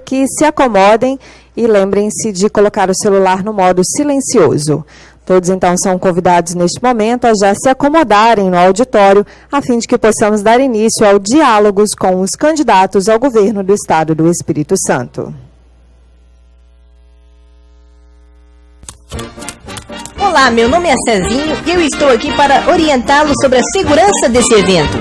Que se acomodem e lembrem-se de colocar o celular no modo silencioso. Todos, então, são convidados neste momento a já se acomodarem no auditório, a fim de que possamos dar início ao diálogos com os candidatos ao governo do Estado do Espírito Santo. Olá, meu nome é Cezinho e eu estou aqui para orientá-lo sobre a segurança desse evento.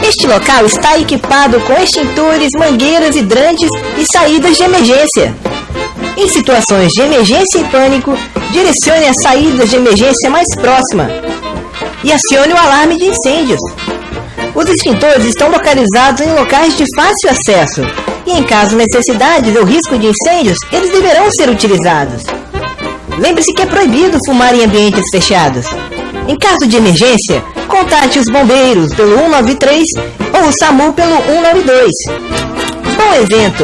Este local está equipado com extintores, mangueiras, hidrantes e saídas de emergência. Em situações de emergência e pânico, direcione a saída de emergência mais próxima e acione o alarme de incêndios. Os extintores estão localizados em locais de fácil acesso e, em caso de necessidade ou risco de incêndios, eles deverão ser utilizados. Lembre-se que é proibido fumar em ambientes fechados. Em caso de emergência, contate os bombeiros pelo 193 ou o SAMU pelo 192. Bom evento!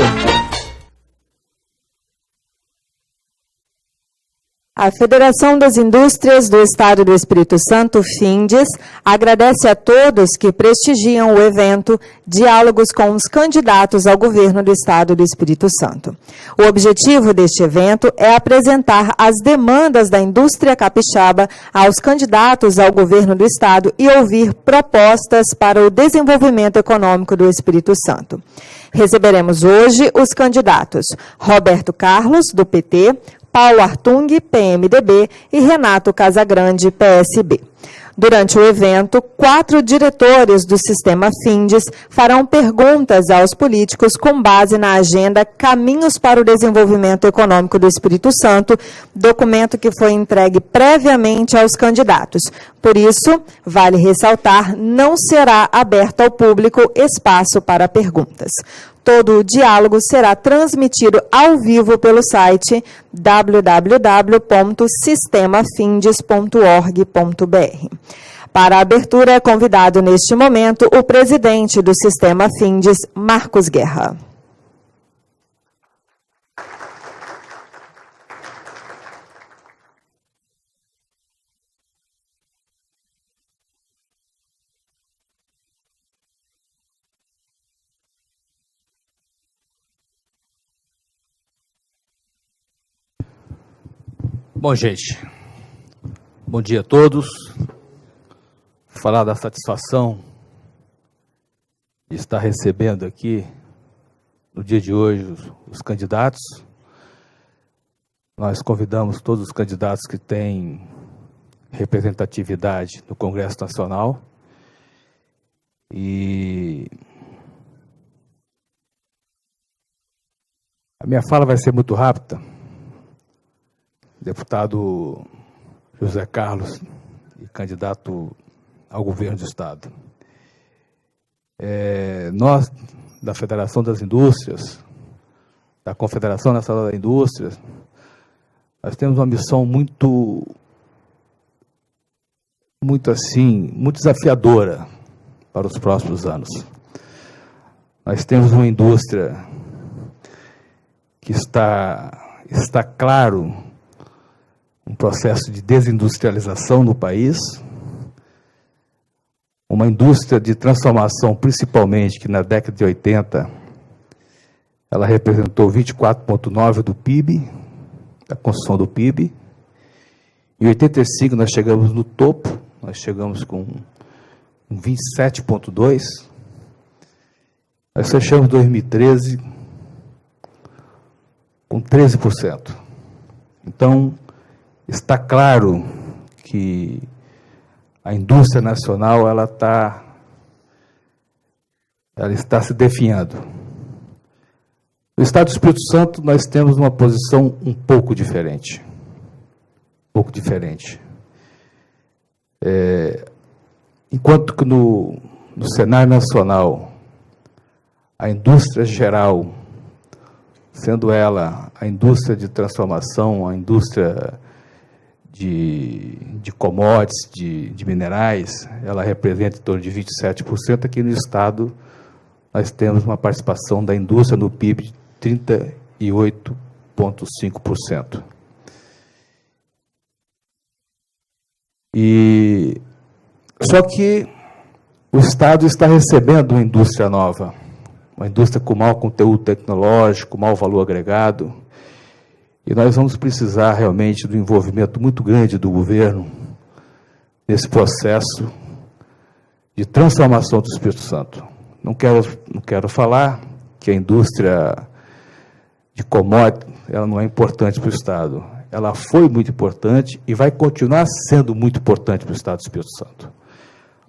A Federação das Indústrias do Estado do Espírito Santo, FINDES, agradece a todos que prestigiam o evento Diálogos com os Candidatos ao Governo do Estado do Espírito Santo. O objetivo deste evento é apresentar as demandas da indústria capixaba aos candidatos ao governo do Estado e ouvir propostas para o desenvolvimento econômico do Espírito Santo. Receberemos hoje os candidatos Roberto Carlos, do PT, Paulo Artung, PMDB, e Renato Casagrande, PSB. Durante o evento, 4 diretores do sistema FINDES farão perguntas aos políticos com base na agenda Caminhos para o Desenvolvimento Econômico do Espírito Santo, documento que foi entregue previamente aos candidatos. Por isso, vale ressaltar, não será aberto ao público espaço para perguntas. Todo o diálogo será transmitido ao vivo pelo site www.sistemafindes.org.br. Para a abertura, é convidado neste momento o presidente do Sistema FINDES, Marcos Guerra. Bom, gente, bom dia a todos. Vou falar da satisfação de estar recebendo aqui, no dia de hoje, os candidatos. Nós convidamos todos os candidatos que têm representatividade no Congresso Nacional. E a minha fala vai ser muito rápida. Deputado José Carlos, candidato ao governo do Estado. Nós, da Federação das Indústrias, da Confederação Nacional da Indústria, nós temos uma missão muito desafiadora para os próximos anos. Nós temos uma indústria que está claro, um processo de desindustrialização no país, uma indústria de transformação, principalmente, que na década de 80, ela representou 24,9% do PIB, da construção do PIB. Em 85 nós chegamos no topo, nós chegamos com 27,2%. Nós fechamos 2013 com 13%. Então, está claro que a indústria nacional ela está se definhando. No Estado do Espírito Santo, nós temos uma posição um pouco diferente. Enquanto que no cenário nacional, a indústria geral, sendo ela a indústria de transformação, a indústria de commodities, de minerais, ela representa em torno de 27%. Aqui no Estado, nós temos uma participação da indústria no PIB de 38,5%. Só que o Estado está recebendo uma indústria nova, uma indústria com mau conteúdo tecnológico, mau valor agregado. E nós vamos precisar realmente do envolvimento muito grande do governo nesse processo de transformação do Espírito Santo. Não quero falar que a indústria de commodities ela não é importante para o Estado. Ela foi muito importante e vai continuar sendo muito importante para o Estado do Espírito Santo.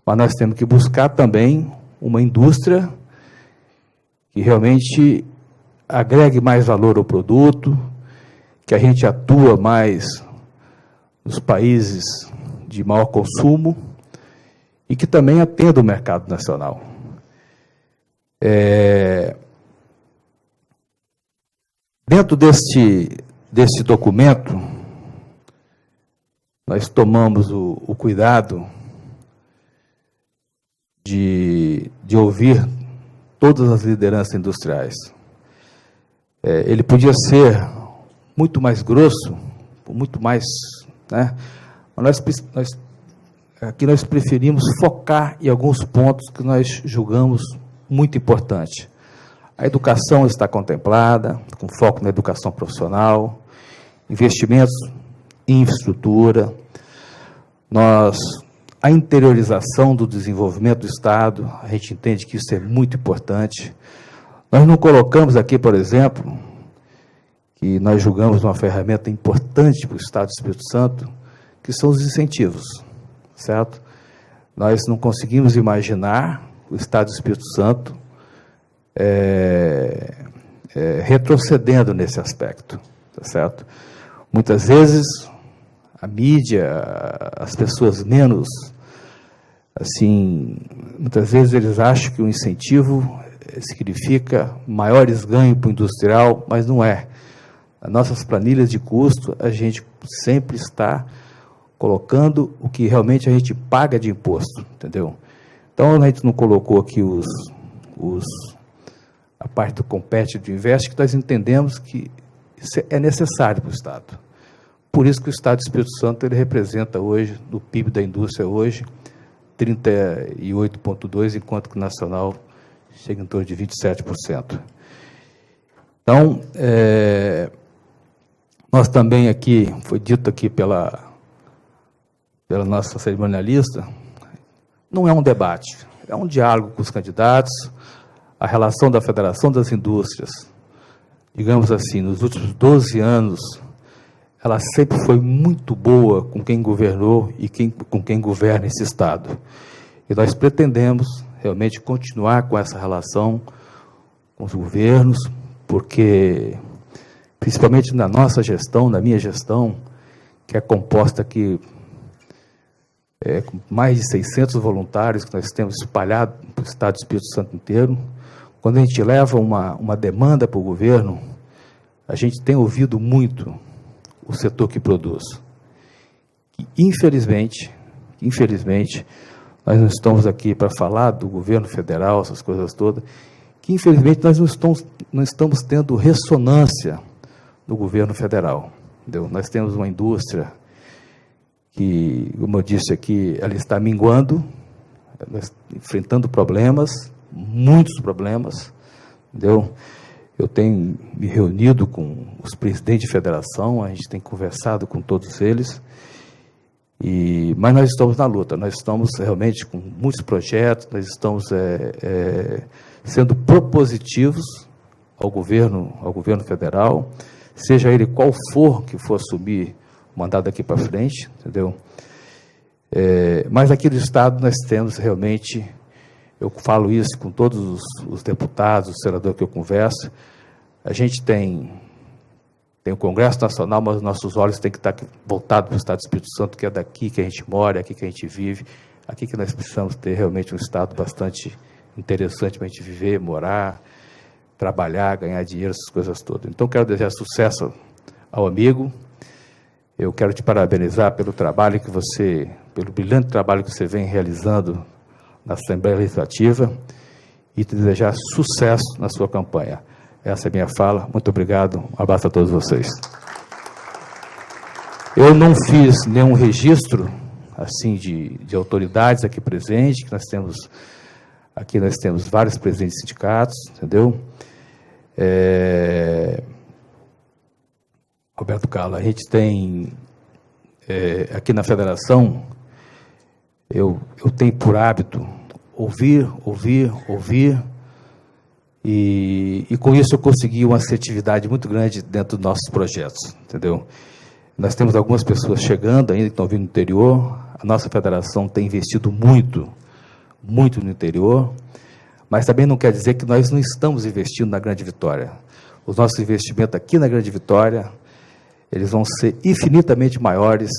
Mas nós temos que buscar também uma indústria que realmente agregue mais valor ao produto, que a gente atua mais nos países de maior consumo e que também atenda o mercado nacional. Dentro desse documento, nós tomamos o cuidado de ouvir todas as lideranças industriais. Ele podia ser muito mais grosso, muito mais, né? Mas aqui nós preferimos focar em alguns pontos que nós julgamos muito importantes. A educação está contemplada, com foco na educação profissional, investimentos em infraestrutura, a interiorização do desenvolvimento do Estado, a gente entende que isso é muito importante. Nós não colocamos aqui, por exemplo, que nós julgamos uma ferramenta importante para o Estado do Espírito Santo, que são os incentivos, certo? Nós não conseguimos imaginar o Estado do Espírito Santo retrocedendo nesse aspecto, tá certo? Muitas vezes a mídia, as pessoas menos, assim, muitas vezes eles acham que o incentivo significa maiores ganhos para o industrial, mas não é. Nas nossas planilhas de custo, a gente sempre está colocando o que realmente a gente paga de imposto, entendeu? Então, a gente não colocou aqui a parte do Compete, do Invest, que nós entendemos que isso é necessário para o Estado. Por isso que o Estado do Espírito Santo ele representa hoje, no PIB da indústria hoje, 38,2%, enquanto que o nacional chega em torno de 27%. Então, nós também aqui, foi dito aqui pela nossa cerimonialista, não é um debate, é um diálogo com os candidatos. A relação da Federação das Indústrias, digamos assim, nos últimos 12 anos, ela sempre foi muito boa com quem governou e com quem governa esse Estado. E nós pretendemos realmente continuar com essa relação com os governos, porque, principalmente na nossa gestão, na minha gestão, que é composta aqui com mais de 600 voluntários que nós temos espalhado para o Estado do Espírito Santo inteiro, quando a gente leva uma demanda para o governo, a gente tem ouvido muito o setor que produz. E, infelizmente, nós não estamos aqui para falar do governo federal, essas coisas todas, que infelizmente nós não estamos tendo ressonância no governo federal. Entendeu? Nós temos uma indústria que, como eu disse aqui, ela está minguando, enfrentando problemas, muitos problemas, entendeu? Eu tenho me reunido com os presidentes de federação, a gente tem conversado com todos eles, mas nós estamos na luta, nós estamos realmente com muitos projetos, nós estamos sendo propositivos ao governo federal, seja ele qual for que for assumir o mandato daqui para frente, entendeu? Mas aqui no Estado nós temos realmente, eu falo isso com todos os deputados, os senadores que eu converso, a gente tem o Congresso Nacional, mas os nossos olhos têm que estar voltados para o Estado do Espírito Santo, que é daqui que a gente mora, é aqui que a gente vive, aqui que nós precisamos ter realmente um Estado bastante interessante para a gente viver, morar, trabalhar, ganhar dinheiro, essas coisas todas. Então, quero desejar sucesso ao amigo, eu quero te parabenizar pelo trabalho pelo brilhante trabalho que você vem realizando na Assembleia Legislativa e te desejar sucesso na sua campanha. Essa é a minha fala. Muito obrigado. Um abraço a todos vocês. Eu não fiz nenhum registro assim de autoridades aqui presentes, que nós temos Aqui nós temos vários presidentes de sindicatos, entendeu? Roberto Carlos, a gente tem, aqui na federação, eu tenho por hábito ouvir, e com isso eu consegui uma assertividade muito grande dentro dos nossos projetos, entendeu? Nós temos algumas pessoas chegando ainda, que estão vindo do interior. A nossa federação tem investido muito no interior, mas também não quer dizer que nós não estamos investindo na Grande Vitória. Os nossos investimentos aqui na Grande Vitória, eles vão ser infinitamente maiores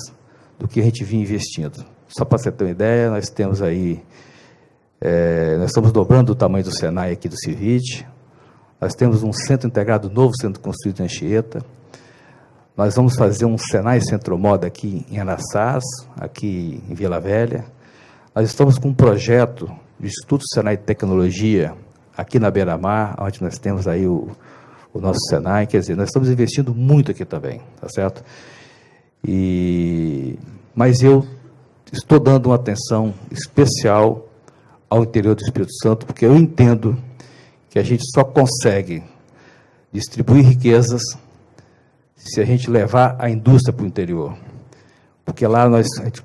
do que a gente vinha investindo. Só para você ter uma ideia, nós temos aí, nós estamos dobrando o tamanho do Senai aqui do Civite, nós temos um centro integrado novo sendo construído em Anchieta, nós vamos fazer um Senai Centromoda aqui em Araçás, aqui em Vila Velha, nós estamos com um projeto de Instituto Senai de Tecnologia aqui na Beira-Mar, onde nós temos aí o nosso Senai, quer dizer, nós estamos investindo muito aqui também, tá certo? Mas eu estou dando uma atenção especial ao interior do Espírito Santo, porque eu entendo que a gente só consegue distribuir riquezas se a gente levar a indústria para o interior. Porque lá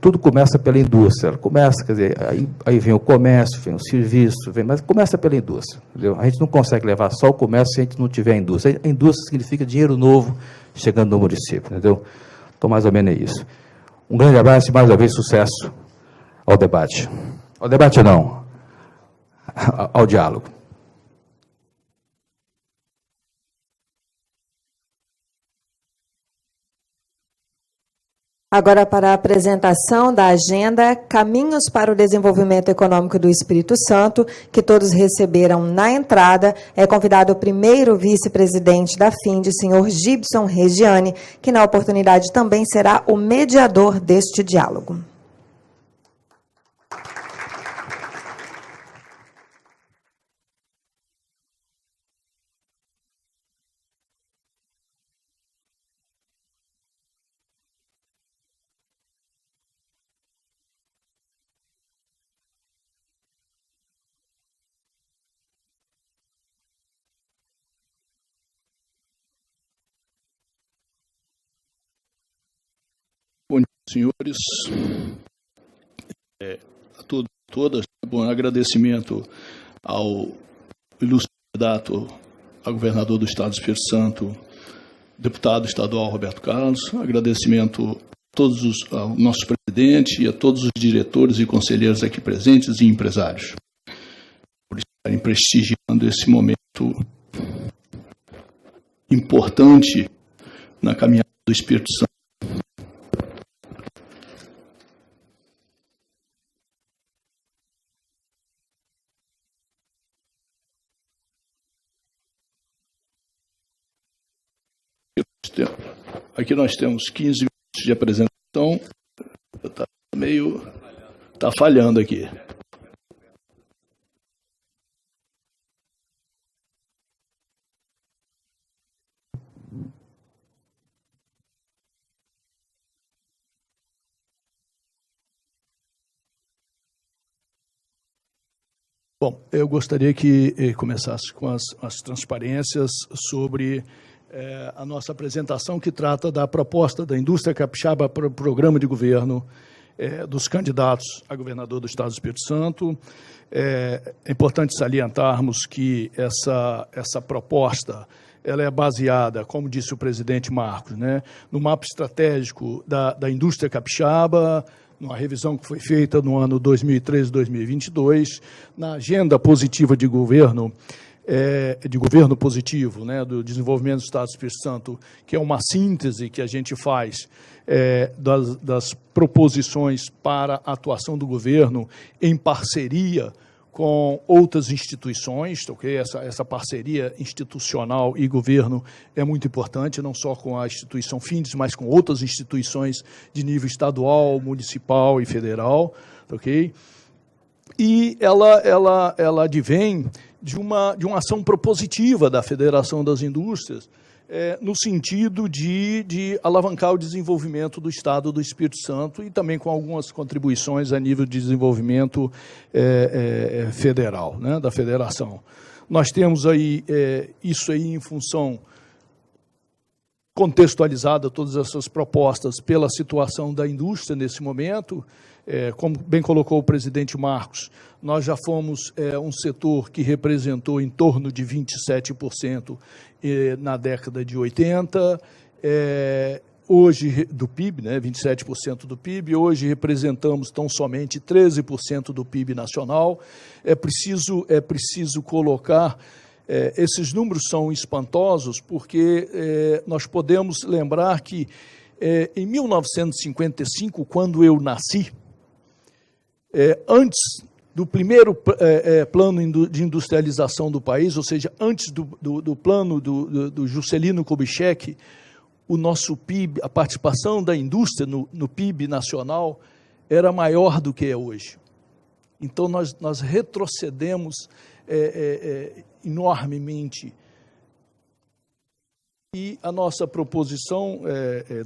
tudo começa pela indústria, quer dizer, aí vem o comércio, vem o serviço, mas começa pela indústria, entendeu? A gente não consegue levar só o comércio se a gente não tiver a indústria. A indústria significa dinheiro novo chegando no município, entendeu? Então, mais ou menos é isso. Um grande abraço e, mais uma vez, sucesso ao debate. Ao debate não, ao diálogo. Agora, para a apresentação da agenda Caminhos para o Desenvolvimento Econômico do Espírito Santo, que todos receberam na entrada, é convidado o primeiro vice-presidente da FINDE, senhor Gibson Regiane, que na oportunidade também será o mediador deste diálogo. Bom dia, senhores. A todos e todas, bom agradecimento ao ilustre candidato a governador do Estado do Espírito Santo, deputado estadual Roberto Carlos, agradecimento a ao nosso presidente e a todos os diretores e conselheiros aqui presentes e empresários, por estarem prestigiando esse momento importante na caminhada do Espírito Santo. Aqui nós temos 15 minutos de apresentação. Está falhando aqui. Bom, eu gostaria que começasse com as transparências sobre a nossa apresentação, que trata da proposta da indústria capixaba para o programa de governo dos candidatos a governador do Estado do Espírito Santo. É importante salientarmos que essa proposta ela é baseada, como disse o presidente Marcos, né, no mapa estratégico da indústria capixaba, numa revisão que foi feita no ano 2013-2022, na agenda positiva de governo positivo, né, do desenvolvimento do Estado do Espírito Santo, que é uma síntese que a gente faz das proposições para a atuação do governo em parceria com outras instituições, okay? Essa parceria institucional e governo é muito importante, não só com a instituição FINDES, mas com outras instituições de nível estadual, municipal e federal, ok? E ela advém de uma ação propositiva da Federação das Indústrias, no sentido de alavancar o desenvolvimento do Estado do Espírito Santo e também com algumas contribuições a nível de desenvolvimento federal, né, da federação. Nós temos aí isso aí em função contextualizada, todas essas propostas pela situação da indústria nesse momento. Como bem colocou o presidente Marcos, nós já fomos um setor que representou em torno de 27% na década de 80, hoje do PIB, né, 27% do PIB, hoje representamos tão somente 13% do PIB nacional. É preciso colocar, esses números são espantosos, porque nós podemos lembrar que em 1955, quando eu nasci, antes do primeiro plano de industrialização do país, ou seja, antes do plano do Juscelino Kubitschek, o nosso PIB, a participação da indústria no PIB nacional era maior do que é hoje. Então, nós retrocedemos enormemente. E a nossa proposição,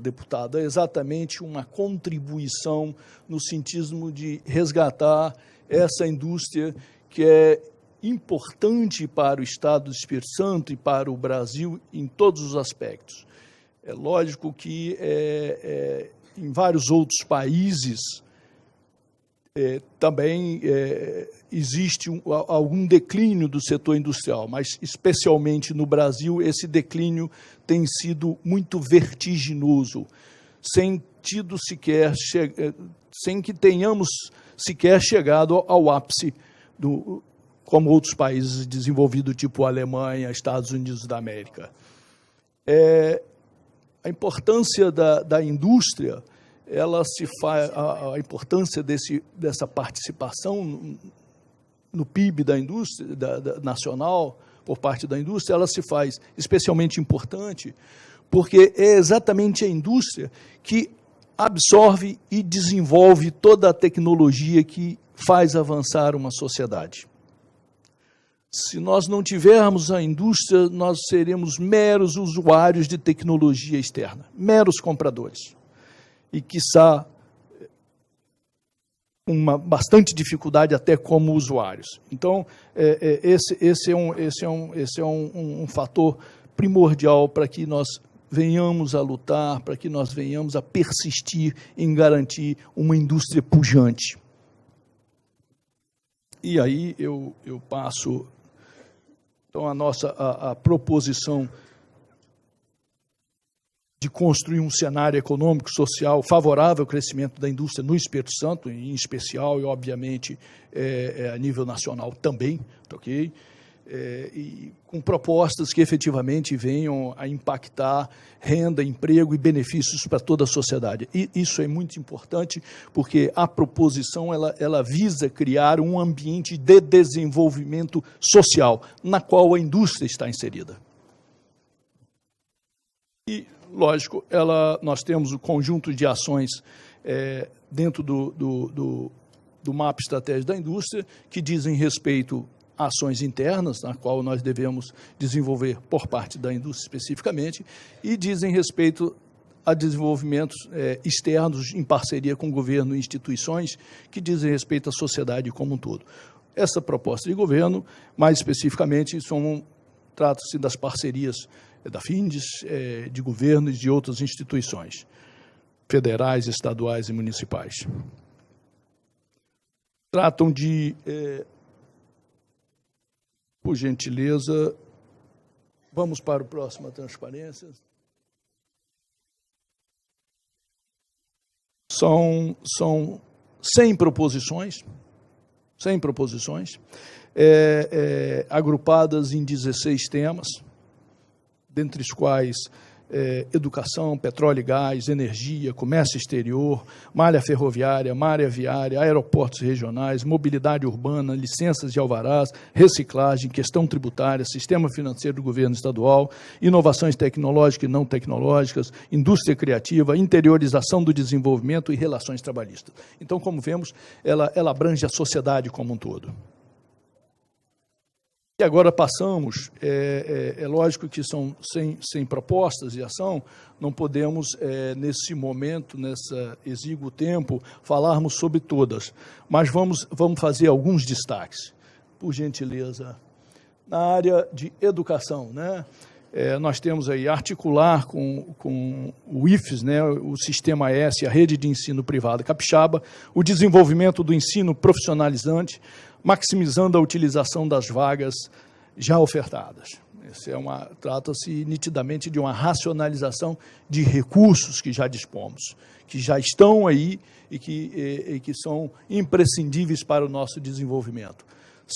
deputada, é exatamente uma contribuição no sentido de resgatar essa indústria que é importante para o Estado do Espírito Santo e para o Brasil em todos os aspectos. É lógico que em vários outros países também existe algum declínio do setor industrial, mas especialmente no Brasil esse declínio tem sido muito vertiginoso, sem que tenhamos sequer chegado ao ápice como outros países desenvolvidos, tipo Alemanha, Estados Unidos da América. A importância da indústria, a importância dessa participação no PIB da indústria nacional, por parte da indústria, ela se faz especialmente importante porque é exatamente a indústria que absorve e desenvolve toda a tecnologia que faz avançar uma sociedade. Se nós não tivermos a indústria, nós seremos meros usuários de tecnologia externa, meros compradores. E, quiçá, uma bastante dificuldade até como usuários. Então, esse é um fator primordial para que nós venhamos a lutar, para que nós venhamos a persistir em garantir uma indústria pujante. E aí eu passo, então, a proposição de construir um cenário econômico, social, favorável ao crescimento da indústria no Espírito Santo, em especial, e, obviamente, a nível nacional também, ok? E com propostas que efetivamente venham a impactar renda, emprego e benefícios para toda a sociedade. E isso é muito importante, porque a proposição ela visa criar um ambiente de desenvolvimento social, na qual a indústria está inserida. E, lógico, nós temos o conjunto de ações dentro do mapa estratégico da indústria, que dizem respeito a ações internas, na qual nós devemos desenvolver por parte da indústria especificamente, e dizem respeito a desenvolvimentos externos em parceria com o governo e instituições, que dizem respeito à sociedade como um todo. Essa proposta de governo, mais especificamente, trata-se das parcerias da FINDES, de governo e de outras instituições, federais, estaduais e municipais. Tratam de, por gentileza, vamos para o próximo, a transparência. São 100 proposições, agrupadas em 16 temas, dentre os quais educação, petróleo e gás, energia, comércio exterior, malha ferroviária, malha viária, aeroportos regionais, mobilidade urbana, licenças de alvarás, reciclagem, questão tributária, sistema financeiro do governo estadual, inovações tecnológicas e não tecnológicas, indústria criativa, interiorização do desenvolvimento e relações trabalhistas. Então, como vemos, ela abrange a sociedade como um todo. E agora passamos, é lógico que são sem propostas de ação, não podemos, nesse momento, nesse exíguo tempo, falarmos sobre todas, mas vamos fazer alguns destaques, por gentileza. Na área de educação, né? Nós temos aí articular com o IFES, né, o Sistema S, a Rede de Ensino Privada Capixaba, o desenvolvimento do ensino profissionalizante, maximizando a utilização das vagas já ofertadas. Trata-se nitidamente de uma racionalização de recursos que já dispomos, que já estão aí e que são imprescindíveis para o nosso desenvolvimento.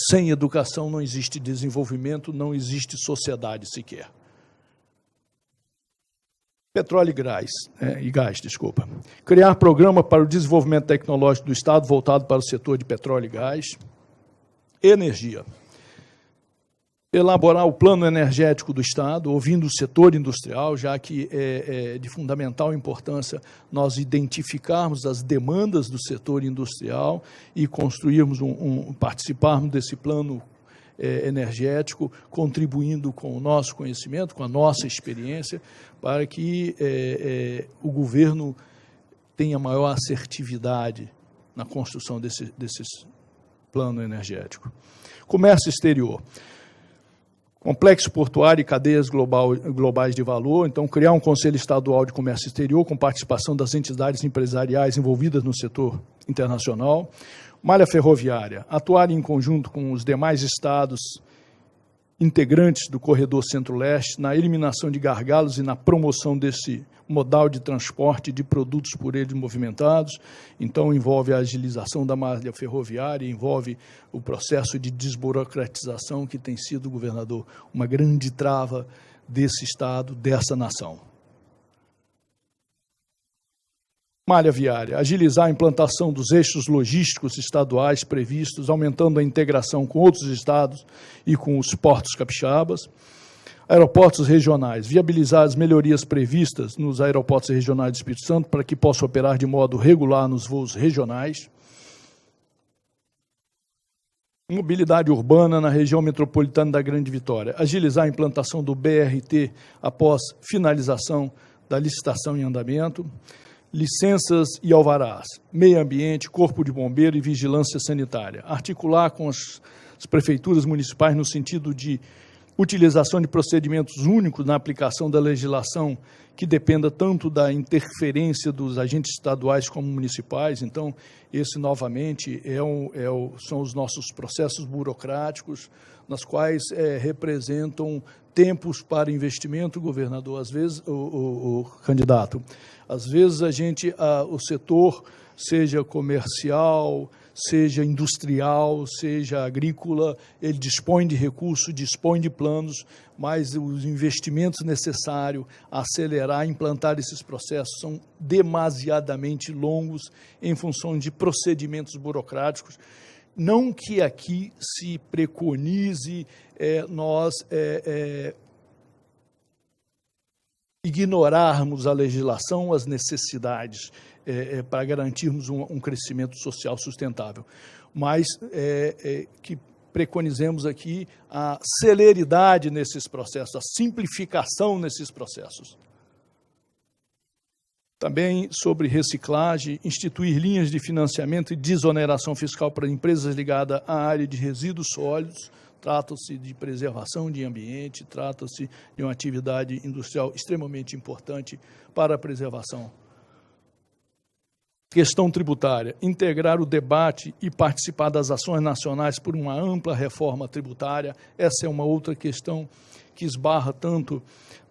Sem educação não existe desenvolvimento, não existe sociedade sequer. Petróleo e gás. Criar programa para o desenvolvimento tecnológico do Estado voltado para o setor de petróleo e gás. Energia. Elaborar o plano energético do Estado, ouvindo o setor industrial, já que é de fundamental importância nós identificarmos as demandas do setor industrial e construirmos participarmos desse plano energético, contribuindo com o nosso conhecimento, com a nossa experiência, para que o governo tenha maior assertividade na construção desse plano energético. Comércio exterior. Complexo portuário e cadeias globais de valor. Então, criar um Conselho Estadual de Comércio Exterior com participação das entidades empresariais envolvidas no setor internacional. Malha ferroviária. Atuar em conjunto com os demais estados integrantes do Corredor Centro-Leste na eliminação de gargalos e na promoção desse modal de transporte de produtos por eles movimentados. Então, envolve a agilização da malha ferroviária, envolve o processo de desburocratização que tem sido, governador, uma grande trava desse Estado, dessa nação. Malha viária, agilizar a implantação dos eixos logísticos estaduais previstos, aumentando a integração com outros estados e com os portos capixabas. Aeroportos regionais, viabilizar as melhorias previstas nos aeroportos regionais do Espírito Santo para que possam operar de modo regular nos voos regionais. Mobilidade urbana na região metropolitana da Grande Vitória, agilizar a implantação do BRT após finalização da licitação em andamento. Licenças e alvarás, meio ambiente, corpo de bombeiro e vigilância sanitária. Articular com as prefeituras municipais no sentido de utilização de procedimentos únicos na aplicação da legislação que dependa tanto da interferência dos agentes estaduais como municipais. Então, esse, novamente, são os nossos processos burocráticos, nas quais representam tempos para investimento, governador, às vezes, o candidato. Às vezes, o setor, seja comercial, seja industrial, seja agrícola, ele dispõe de recursos, dispõe de planos, mas os investimentos necessários a acelerar, implantar esses processos são demasiadamente longos em função de procedimentos burocráticos. Não que aqui se preconize nós ignorarmos a legislação, as necessidades, para garantirmos um crescimento social sustentável, mas que preconizemos aqui a celeridade nesses processos, a simplificação nesses processos. Também sobre reciclagem, instituir linhas de financiamento e desoneração fiscal para empresas ligadas à área de resíduos sólidos. Trata-se de preservação de ambiente, trata-se de uma atividade industrial extremamente importante para a preservação. Questão tributária, integrar o debate e participar das ações nacionais por uma ampla reforma tributária. Essa é uma outra questão que esbarra tanto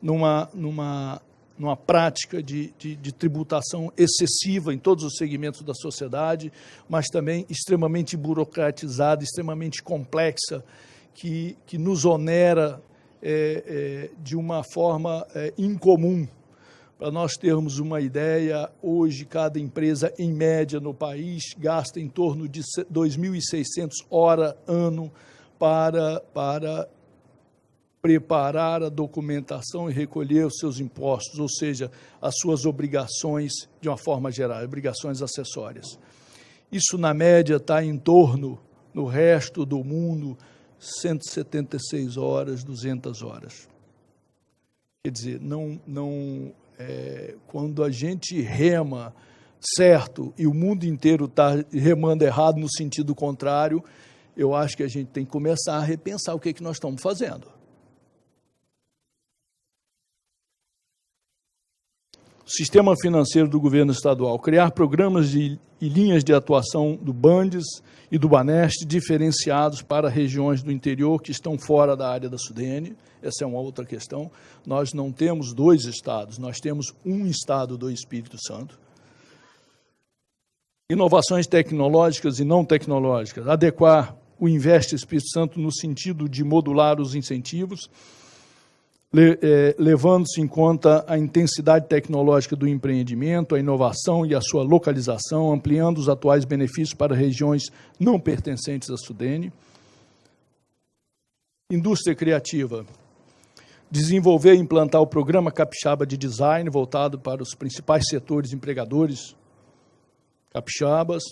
numa prática de tributação excessiva em todos os segmentos da sociedade, mas também extremamente burocratizada, extremamente complexa, que nos onera de uma forma incomum. Para nós termos uma ideia, hoje cada empresa, em média, no país, gasta em torno de 2.600 horas ano para preparar a documentação e recolher os seus impostos, ou seja, as suas obrigações, de uma forma geral, obrigações acessórias. Isso, na média, está em torno, no resto do mundo, 176 horas, 200 horas. Quer dizer, quando a gente rema certo e o mundo inteiro está remando errado no sentido contrário, eu acho que a gente tem que começar a repensar o que nós estamos fazendo. Sistema financeiro do governo estadual, criar programas e linhas de atuação do Bandes e do Baneste diferenciados para regiões do interior que estão fora da área da Sudene. Essa é uma outra questão. Nós não temos 2 estados, nós temos um estado do Espírito Santo. Inovações tecnológicas e não tecnológicas, adequar o Investe Espírito Santo no sentido de modular os incentivos, levando-se em conta a intensidade tecnológica do empreendimento, a inovação e a sua localização, ampliando os atuais benefícios para regiões não pertencentes à Sudene. Indústria criativa. Desenvolver e implantar o programa Capixaba de Design, voltado para os principais setores empregadores capixabas.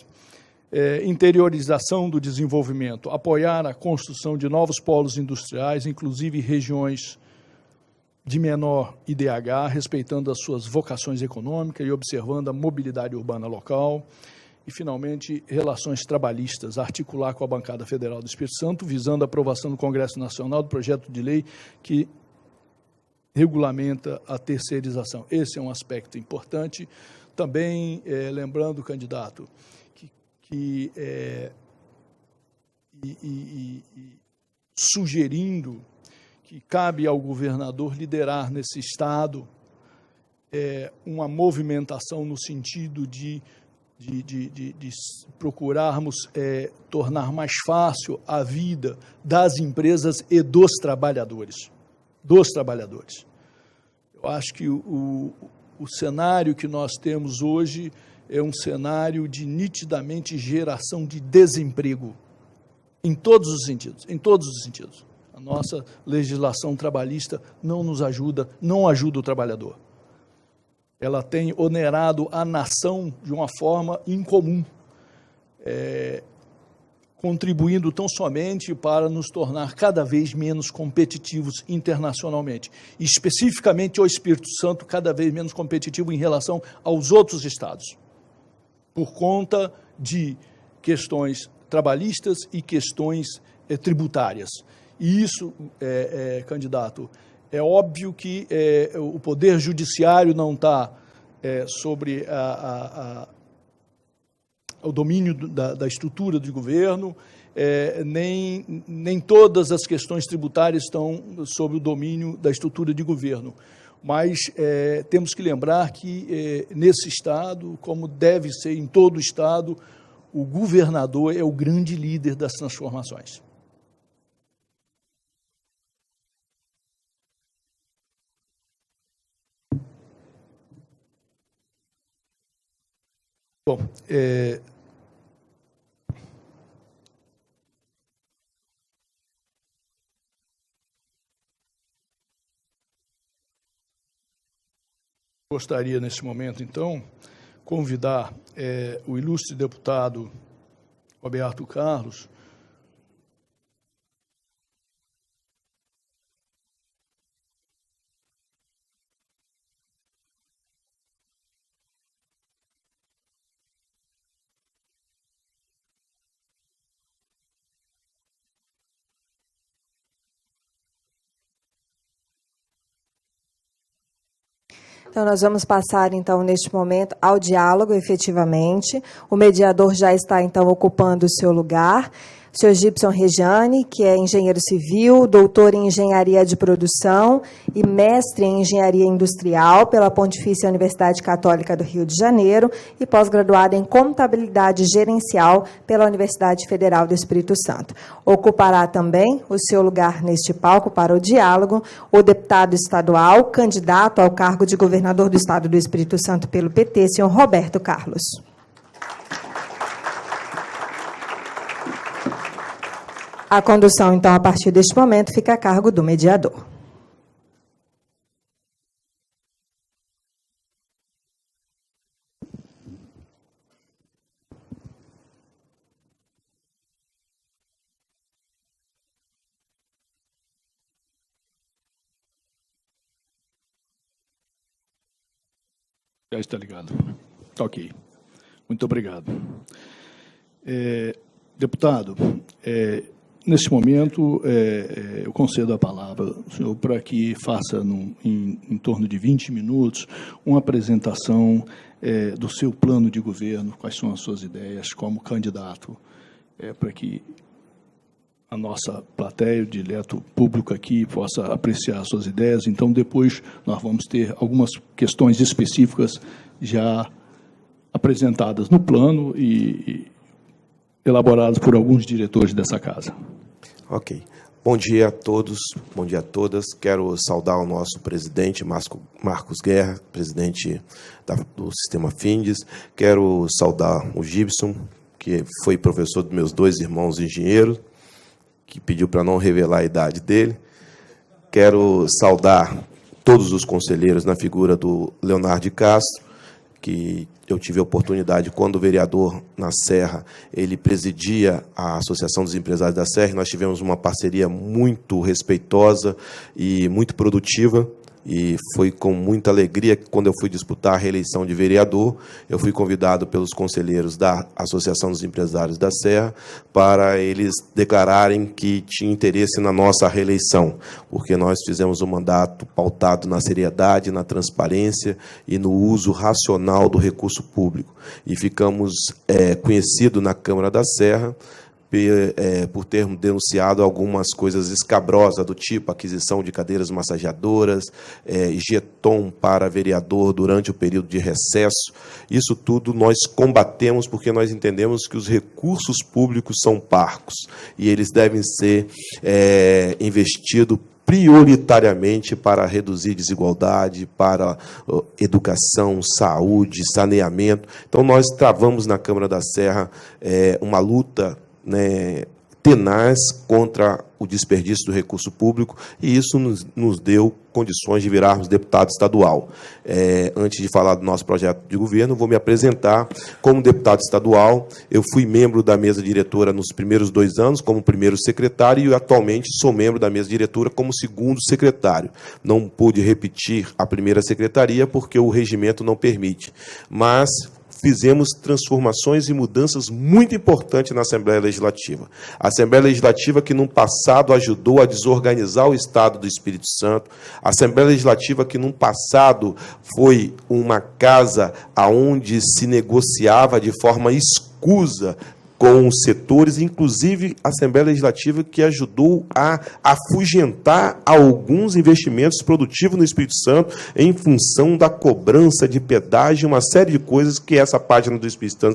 Interiorização do desenvolvimento. Apoiar a construção de novos polos industriais, inclusive regiões de menor IDH, respeitando as suas vocações econômicas e observando a mobilidade urbana local. E, finalmente, relações trabalhistas, articular com a Bancada Federal do Espírito Santo, visando a aprovação no Congresso Nacional do projeto de lei que regulamenta a terceirização. Esse é um aspecto importante. Também, lembrando, candidato, sugerindo que cabe ao governador liderar nesse estado uma movimentação no sentido de procurarmos tornar mais fácil a vida das empresas e dos trabalhadores. Eu acho que o cenário que nós temos hoje é um cenário de nitidamente geração de desemprego, em todos os sentidos. A nossa legislação trabalhista não nos ajuda, não ajuda o trabalhador. Ela tem onerado a nação de uma forma incomum, contribuindo tão somente para nos tornar cada vez menos competitivos internacionalmente. E, especificamente, o Espírito Santo cada vez menos competitivo em relação aos outros estados, por conta de questões trabalhistas e questões tributárias. E isso, candidato, é óbvio que o Poder Judiciário não está sobre o domínio da estrutura de governo, nem todas as questões tributárias estão sob o domínio da estrutura de governo. Mas temos que lembrar que, nesse Estado, como deve ser em todo o Estado, o governador é o grande líder das transformações. Bom, gostaria, nesse momento, então, convidar o ilustre deputado Roberto Carlos Então, nós vamos passar, então, neste momento, ao diálogo, efetivamente. O mediador já está, então, ocupando o seu lugar. O senhor Gibson Regiane, que é engenheiro civil, doutor em engenharia de produção e mestre em engenharia industrial pela Pontifícia Universidade Católica do Rio de Janeiro e pós-graduado em contabilidade gerencial pela Universidade Federal do Espírito Santo. Ocupará também o seu lugar neste palco para o diálogo o deputado estadual, candidato ao cargo de governador do Estado do Espírito Santo pelo PT, senhor Roberto Carlos. A condução, então, a partir deste momento, fica a cargo do mediador. Já está ligado. Ok. Muito obrigado. Deputado, neste momento, eu concedo a palavra ao senhor para que faça, em torno de 20 minutos, uma apresentação do seu plano de governo, quais são as suas ideias como candidato, para que a nossa plateia, o dileto público aqui, possa apreciar as suas ideias. Então, depois, nós vamos ter algumas questões específicas já apresentadas no plano e elaboradas por alguns diretores dessa casa. Ok. Bom dia a todos, bom dia a todas. Quero saudar o nosso presidente, Marcos Guerra, presidente do Sistema Findes. Quero saudar o Gibson, que foi professor dos meus 2 irmãos engenheiros, que pediu para não revelar a idade dele. Quero saudar todos os conselheiros na figura do Leonardo de Castro, que eu tive a oportunidade, quando vereador na Serra, ele presidia a Associação dos Empresários da Serra, e nós tivemos uma parceria muito respeitosa e muito produtiva, e foi com muita alegria que, quando eu fui disputar a reeleição de vereador, eu fui convidado pelos conselheiros da Associação dos Empresários da Serra para eles declararem que tinham interesse na nossa reeleição, porque nós fizemos um mandato pautado na seriedade, na transparência e no uso racional do recurso público. E ficamos conhecidos na Câmara da Serra por termos denunciado algumas coisas escabrosas, do tipo aquisição de cadeiras massageadoras, jeton para vereador durante o período de recesso. Isso tudo nós combatemos porque nós entendemos que os recursos públicos são parcos e eles devem ser investidos prioritariamente para reduzir desigualdade, para educação, saúde, saneamento. Então, nós travamos na Câmara da Serra uma luta tenaz contra o desperdício do recurso público, e isso nos deu condições de virarmos deputado estadual. Antes de falar do nosso projeto de governo, vou me apresentar como deputado estadual. Eu fui membro da mesa diretora nos primeiros 2 anos, como primeiro secretário, e atualmente sou membro da mesa diretora como segundo secretário. Não pude repetir a primeira secretaria, porque o regimento não permite, mas fizemos transformações e mudanças muito importantes na Assembleia Legislativa. A Assembleia Legislativa que, no passado, ajudou a desorganizar o Estado do Espírito Santo. A Assembleia Legislativa que, no passado, foi uma casa onde se negociava de forma escusa com os setores, inclusive a Assembleia Legislativa que ajudou a afugentar alguns investimentos produtivos no Espírito Santo em função da cobrança de pedágio, uma série de coisas que essa página do Espírito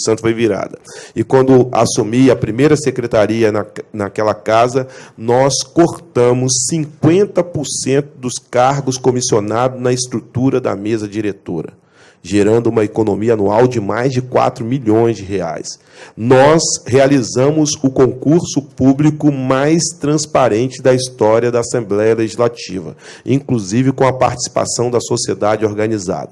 Santo foi virada. E quando assumi a primeira secretaria naquela casa, nós cortamos 50% dos cargos comissionados na estrutura da mesa diretora, gerando uma economia anual de mais de 4 milhões de reais. Nós realizamos o concurso público mais transparente da história da Assembleia Legislativa, inclusive com a participação da sociedade organizada.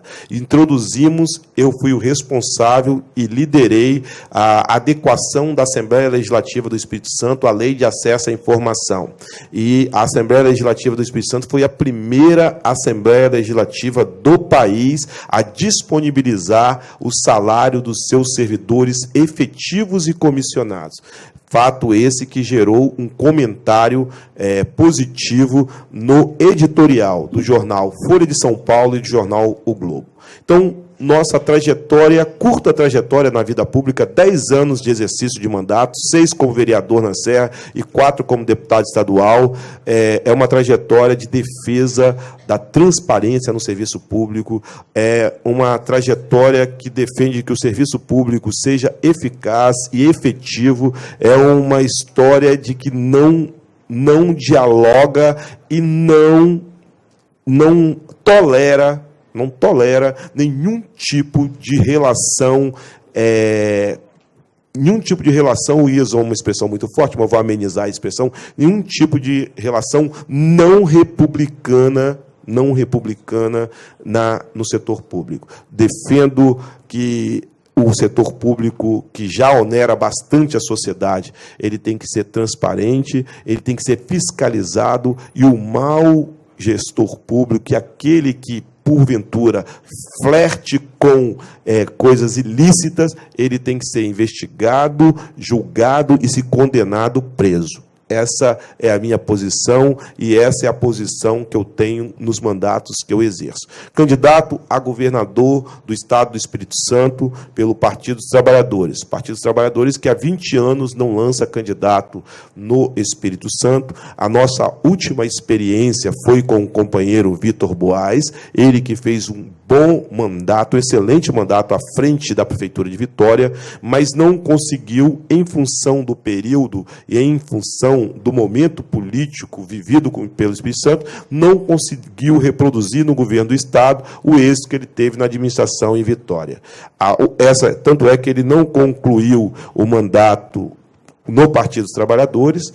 Eu fui o responsável e liderei a adequação da Assembleia Legislativa do Espírito Santo à Lei de Acesso à Informação. E a Assembleia Legislativa do Espírito Santo foi a primeira Assembleia Legislativa do país a disponibilizar o salário dos seus servidores efetivos e comissionados. Fato esse que gerou um comentário positivo no editorial do jornal Folha de São Paulo e do jornal O Globo. Então, nossa trajetória, curta trajetória na vida pública, 10 anos de exercício de mandato, 6 como vereador na Serra e 4 como deputado estadual, é uma trajetória de defesa da transparência no serviço público, é uma trajetória que defende que o serviço público seja eficaz e efetivo, é uma história de que não dialoga e não tolera nenhum tipo de relação, eu ia usar uma expressão muito forte, mas vou amenizar a expressão, nenhum tipo de relação não republicana no setor público. Defendo que o setor público, que já onera bastante a sociedade, ele tem que ser transparente, ele tem que ser fiscalizado, e o mau gestor público, que é aquele que porventura, flerte com coisas ilícitas, ele tem que ser investigado, julgado e, se condenado, preso. Essa é a minha posição e essa é a posição que eu tenho nos mandatos que eu exerço. Candidato a governador do Estado do Espírito Santo pelo Partido dos Trabalhadores. Partido dos Trabalhadores que há 20 anos não lança candidato no Espírito Santo. A nossa última experiência foi com o companheiro Vitor Boaz, ele que fez um bom mandato, um excelente mandato à frente da Prefeitura de Vitória, mas não conseguiu, em função do período e em função do momento político vivido pelo Espírito Santo, não conseguiu reproduzir no governo do Estado o êxito que ele teve na administração em Vitória. Tanto é que ele não concluiu o mandato no Partido dos Trabalhadores,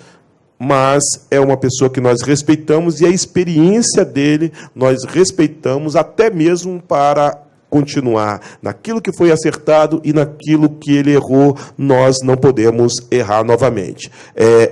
mas é uma pessoa que nós respeitamos e a experiência dele nós respeitamos até mesmo para continuar naquilo que foi acertado e naquilo que ele errou, nós não podemos errar novamente.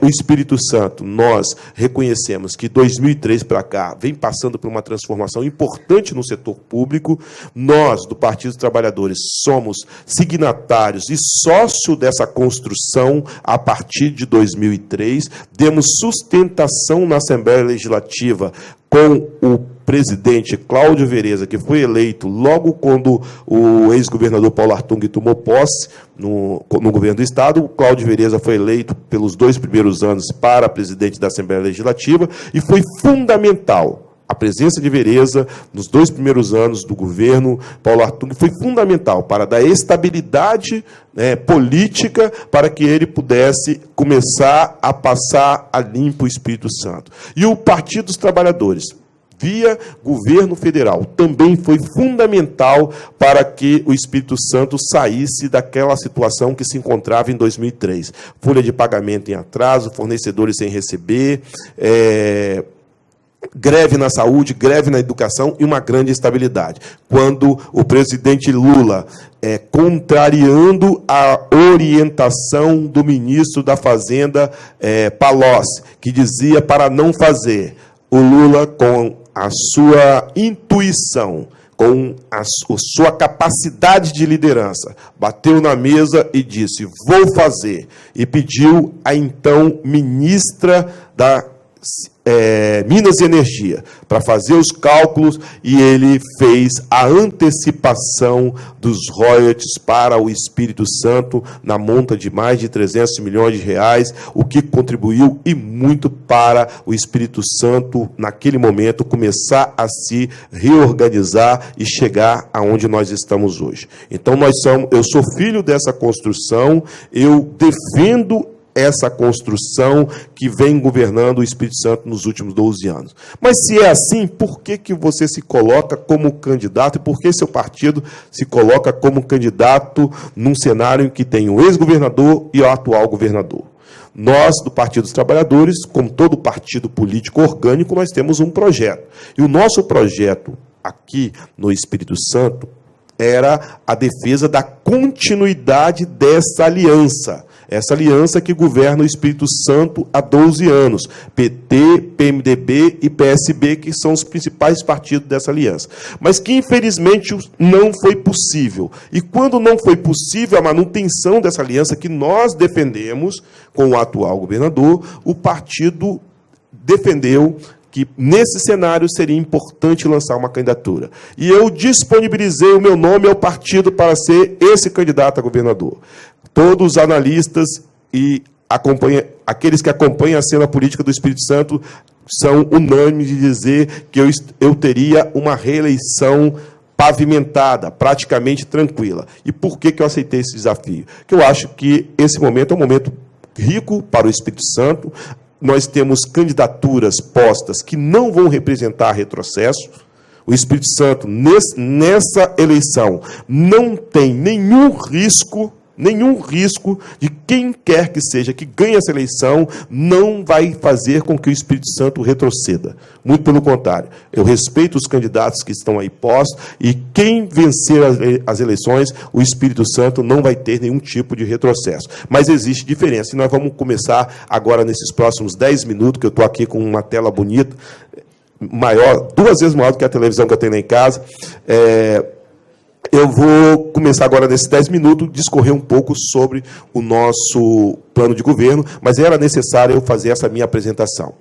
O Espírito Santo, nós reconhecemos que 2003 para cá vem passando por uma transformação importante no setor público. Nós, do Partido dos Trabalhadores, somos signatários e sócio dessa construção a partir de 2003. Demos sustentação na Assembleia Legislativa com o presidente Cláudio Vereza, que foi eleito logo quando o ex-governador Paulo Artung tomou posse no governo do Estado. O Cláudio Vereza foi eleito pelos 2 primeiros anos para presidente da Assembleia Legislativa e foi fundamental. A presença de Vereza nos 2 primeiros anos do governo Paulo Artung foi fundamental para dar estabilidade política para que ele pudesse começar a passar a limpo o Espírito Santo. E o Partido dos Trabalhadores, via governo federal, também foi fundamental para que o Espírito Santo saísse daquela situação que se encontrava em 2003. Folha de pagamento em atraso, fornecedores sem receber, greve na saúde, greve na educação e uma grande estabilidade. Quando o presidente Lula, contrariando a orientação do ministro da Fazenda, Palocci, que dizia para não fazer, o Lula, com a sua intuição, com a sua capacidade de liderança, bateu na mesa e disse, vou fazer, e pediu a então ministra da Minas e Energia, para fazer os cálculos, e ele fez a antecipação dos royalties para o Espírito Santo na monta de mais de 300 milhões de reais, o que contribuiu e muito para o Espírito Santo, naquele momento, começar a se reorganizar e chegar aonde nós estamos hoje. Então, eu sou filho dessa construção, eu defendo essa construção que vem governando o Espírito Santo nos últimos 12 anos. Mas se é assim, por que você se coloca como candidato e por que seu partido se coloca como candidato num cenário em que tem o ex-governador e o atual governador? Nós, do Partido dos Trabalhadores, como todo partido político orgânico, nós temos um projeto. E o nosso projeto aqui no Espírito Santo era a defesa da continuidade dessa aliança. Essa aliança que governa o Espírito Santo há 12 anos. PT, PMDB e PSB, que são os principais partidos dessa aliança. Mas que, infelizmente, não foi possível. E quando não foi possível a manutenção dessa aliança que nós defendemos com o atual governador, o partido defendeu que, nesse cenário, seria importante lançar uma candidatura. E eu disponibilizei o meu nome ao partido para ser esse candidato a governador. Todos os analistas e aqueles que acompanham a cena política do Espírito Santo são unânimes de dizer que eu teria uma reeleição pavimentada, praticamente tranquila. E por que eu aceitei esse desafio? Porque eu acho que esse momento é um momento rico para o Espírito Santo. Nós temos candidaturas postas que não vão representar retrocesso. O Espírito Santo, nessa eleição, não tem nenhum risco de quem quer que seja que ganhe essa eleição não vai fazer com que o Espírito Santo retroceda. Muito pelo contrário. Eu respeito os candidatos que estão aí postos e quem vencer as eleições, o Espírito Santo não vai ter nenhum tipo de retrocesso. Mas existe diferença. E nós vamos começar agora, nesses próximos 10 minutos, que eu estou aqui com uma tela bonita, maior, 2 vezes maior do que a televisão que eu tenho lá em casa. Eu vou começar agora, nesses 10 minutos, discorrer um pouco sobre o nosso plano de governo, mas era necessário eu fazer essa minha apresentação.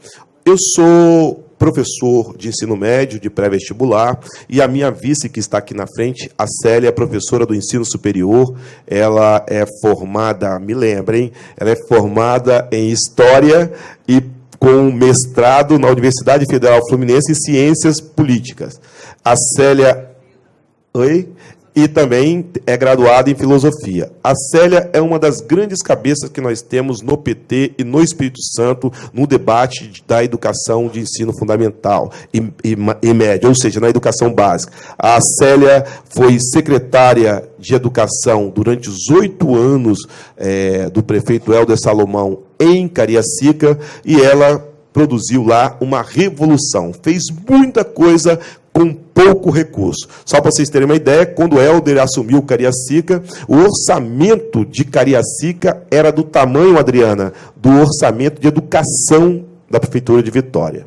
Eu sou professor de ensino médio, de pré-vestibular, e a minha vice, que está aqui na frente, a Célia, é professora do ensino superior. Ela é formada, me lembrem, ela é formada em História e com mestrado na Universidade Federal Fluminense em Ciências Políticas. A Célia... Oi? E também é graduada em Filosofia. A Célia é uma das grandes cabeças que nós temos no PT e no Espírito Santo no debate da educação de ensino fundamental e médio, ou seja, na educação básica. A Célia foi secretária de Educação durante os 8 anos do prefeito Helder Salomão em Cariacica, e ela produziu lá uma revolução, fez muita coisa com pouco recurso. Só para vocês terem uma ideia, quando o Helder assumiu Cariacica, o orçamento de Cariacica era do tamanho, Adriana, do orçamento de educação da Prefeitura de Vitória.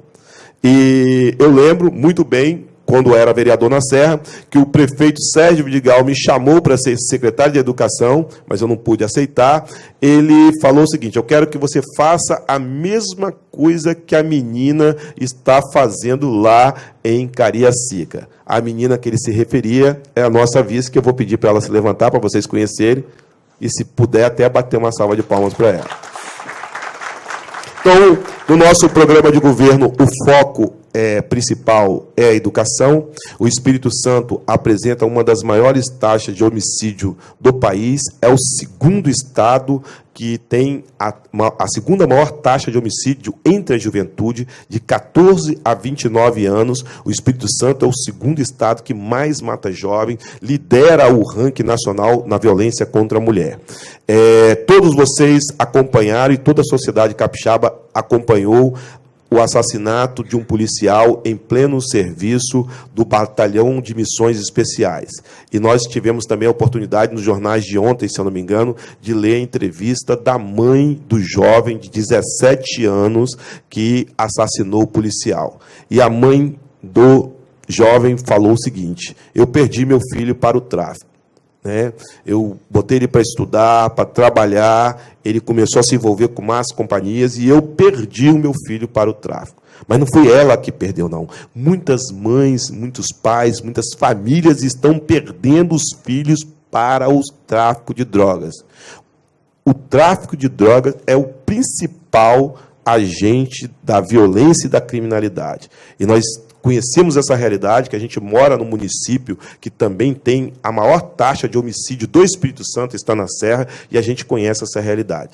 E eu lembro muito bem, quando eu era vereador na Serra, que o prefeito Sérgio Vidigal me chamou para ser secretário de Educação, mas eu não pude aceitar. Ele falou o seguinte: eu quero que você faça a mesma coisa que a menina está fazendo lá em Cariacica. A menina que ele se referia é a nossa vice, que eu vou pedir para ela se levantar, para vocês conhecerem, e se puder até bater uma salva de palmas para ela. Então, no nosso programa de governo, o foco principal é a educação. O Espírito Santo apresenta uma das maiores taxas de homicídio do país, é o segundo estado que tem a segunda maior taxa de homicídio entre a juventude, de 14 a 29 anos. O Espírito Santo é o segundo estado que mais mata jovem, lidera o ranking nacional na violência contra a mulher. Todos vocês acompanharam, e toda a sociedade capixaba acompanhou, o assassinato de um policial em pleno serviço do Batalhão de Missões Especiais. E nós tivemos também a oportunidade, nos jornais de ontem, se eu não me engano, de ler a entrevista da mãe do jovem de 17 anos que assassinou o policial. E a mãe do jovem falou o seguinte: eu perdi meu filho para o tráfico. Eu botei ele para estudar, para trabalhar, ele começou a se envolver com más companhias e eu perdi o meu filho para o tráfico. Mas não foi ela que perdeu, não. Muitas mães, muitos pais, muitas famílias estão perdendo os filhos para o tráfico de drogas. O tráfico de drogas é o principal agente da violência e da criminalidade. E nós conhecemos essa realidade, que a gente mora no município que também tem a maior taxa de homicídio do Espírito Santo, está na Serra, e a gente conhece essa realidade.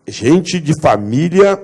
Gente de família,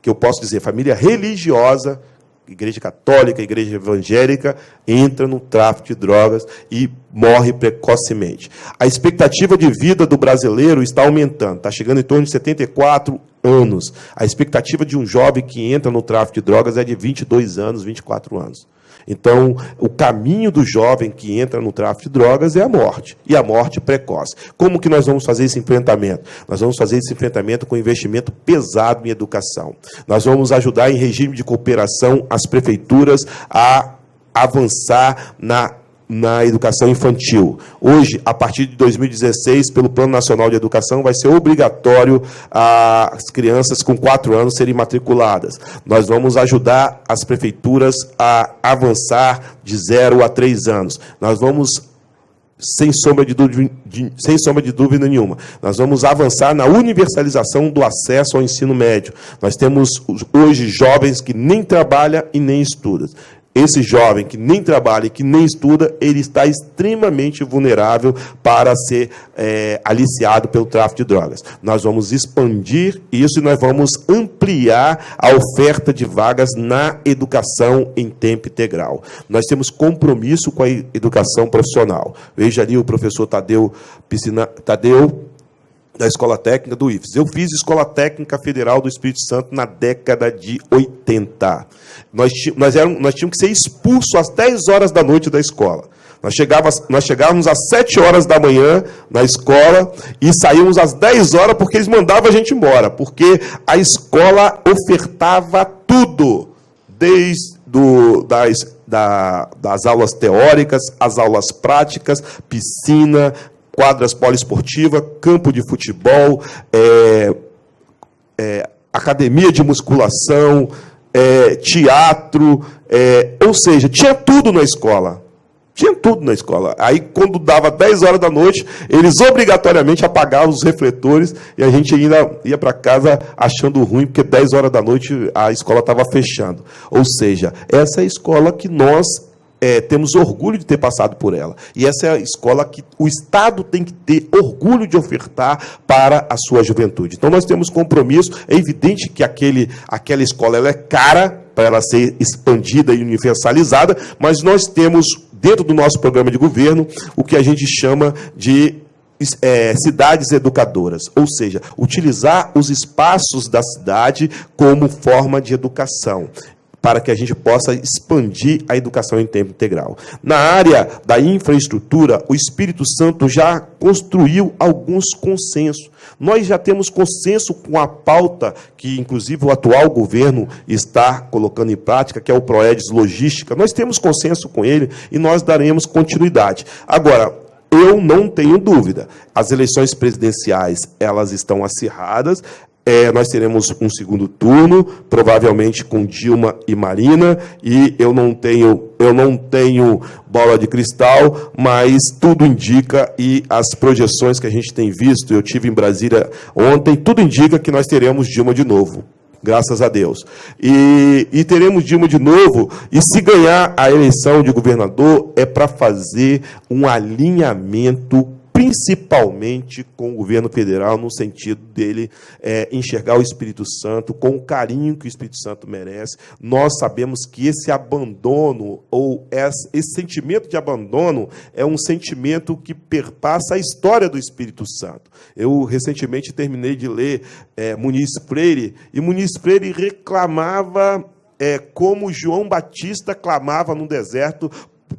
que eu posso dizer, família religiosa, igreja católica, igreja evangélica, entra no tráfico de drogas e morre precocemente. A expectativa de vida do brasileiro está aumentando, está chegando em torno de 74 anos. A expectativa de um jovem que entra no tráfico de drogas é de 22 anos, 24 anos. Então, o caminho do jovem que entra no tráfico de drogas é a morte, e a morte precoce. Como que nós vamos fazer esse enfrentamento? Nós vamos fazer esse enfrentamento com investimento pesado em educação. Nós vamos ajudar em regime de cooperação as prefeituras a avançar na educação infantil. Hoje, a partir de 2016, pelo Plano Nacional de Educação, vai ser obrigatório as crianças com 4 anos serem matriculadas. Nós vamos ajudar as prefeituras a avançar de 0 a 3 anos. Nós vamos, sem sombra de dúvida nenhuma, nós vamos avançar na universalização do acesso ao ensino médio. Nós temos hoje jovens que nem trabalham e nem estudam. Esse jovem que nem trabalha e que nem estuda, ele está extremamente vulnerável para ser aliciado pelo tráfico de drogas. Nós vamos expandir isso e nós vamos ampliar a oferta de vagas na educação em tempo integral. Nós temos compromisso com a educação profissional. Veja ali o professor Tadeu, da Escola Técnica do IFES. Eu fiz Escola Técnica Federal do Espírito Santo na década de 80. Nós tínhamos que ser expulsos às 10 horas da noite da escola. Nós chegávamos às 7 horas da manhã na escola e saímos às 10 horas porque eles mandavam a gente embora, porque a escola ofertava tudo, desde das aulas teóricas, as aulas práticas, piscina, quadras poliesportivas, campo de futebol, academia de musculação, teatro, ou seja, tinha tudo na escola. Tinha tudo na escola. Aí, quando dava 10 horas da noite, eles obrigatoriamente apagavam os refletores e a gente ainda ia para casa achando ruim, porque 10 horas da noite a escola estava fechando. Ou seja, essa é a escola que nós temos orgulho de ter passado por ela. E essa é a escola que o Estado tem que ter orgulho de ofertar para a sua juventude. Então, nós temos compromisso. É evidente que aquela escola ela é cara para ela ser expandida e universalizada, mas nós temos, dentro do nosso programa de governo, o que a gente chama de cidades educadoras, ou seja, utilizar os espaços da cidade como forma de educação, para que a gente possa expandir a educação em tempo integral. Na área da infraestrutura, o Espírito Santo já construiu alguns consensos. Nós já temos consenso com a pauta que, inclusive, o atual governo está colocando em prática, que é o Proedes Logística. Nós temos consenso com ele e nós daremos continuidade. Agora, eu não tenho dúvida, as eleições presidenciais, elas estão acirradas. Nós teremos um segundo turno, provavelmente com Dilma e Marina, e eu não tenho bola de cristal, mas tudo indica, e as projeções que a gente tem visto, eu tive em Brasília ontem, tudo indica que nós teremos Dilma de novo, graças a Deus. E teremos Dilma de novo, e se ganhar a eleição de governador, é para fazer um alinhamento principalmente com o governo federal, no sentido dele enxergar o Espírito Santo com o carinho que o Espírito Santo merece. Nós sabemos que esse abandono, ou esse sentimento de abandono, é um sentimento que perpassa a história do Espírito Santo. Eu, recentemente, terminei de ler Muniz Freire, e Muniz Freire reclamava, como João Batista clamava no deserto,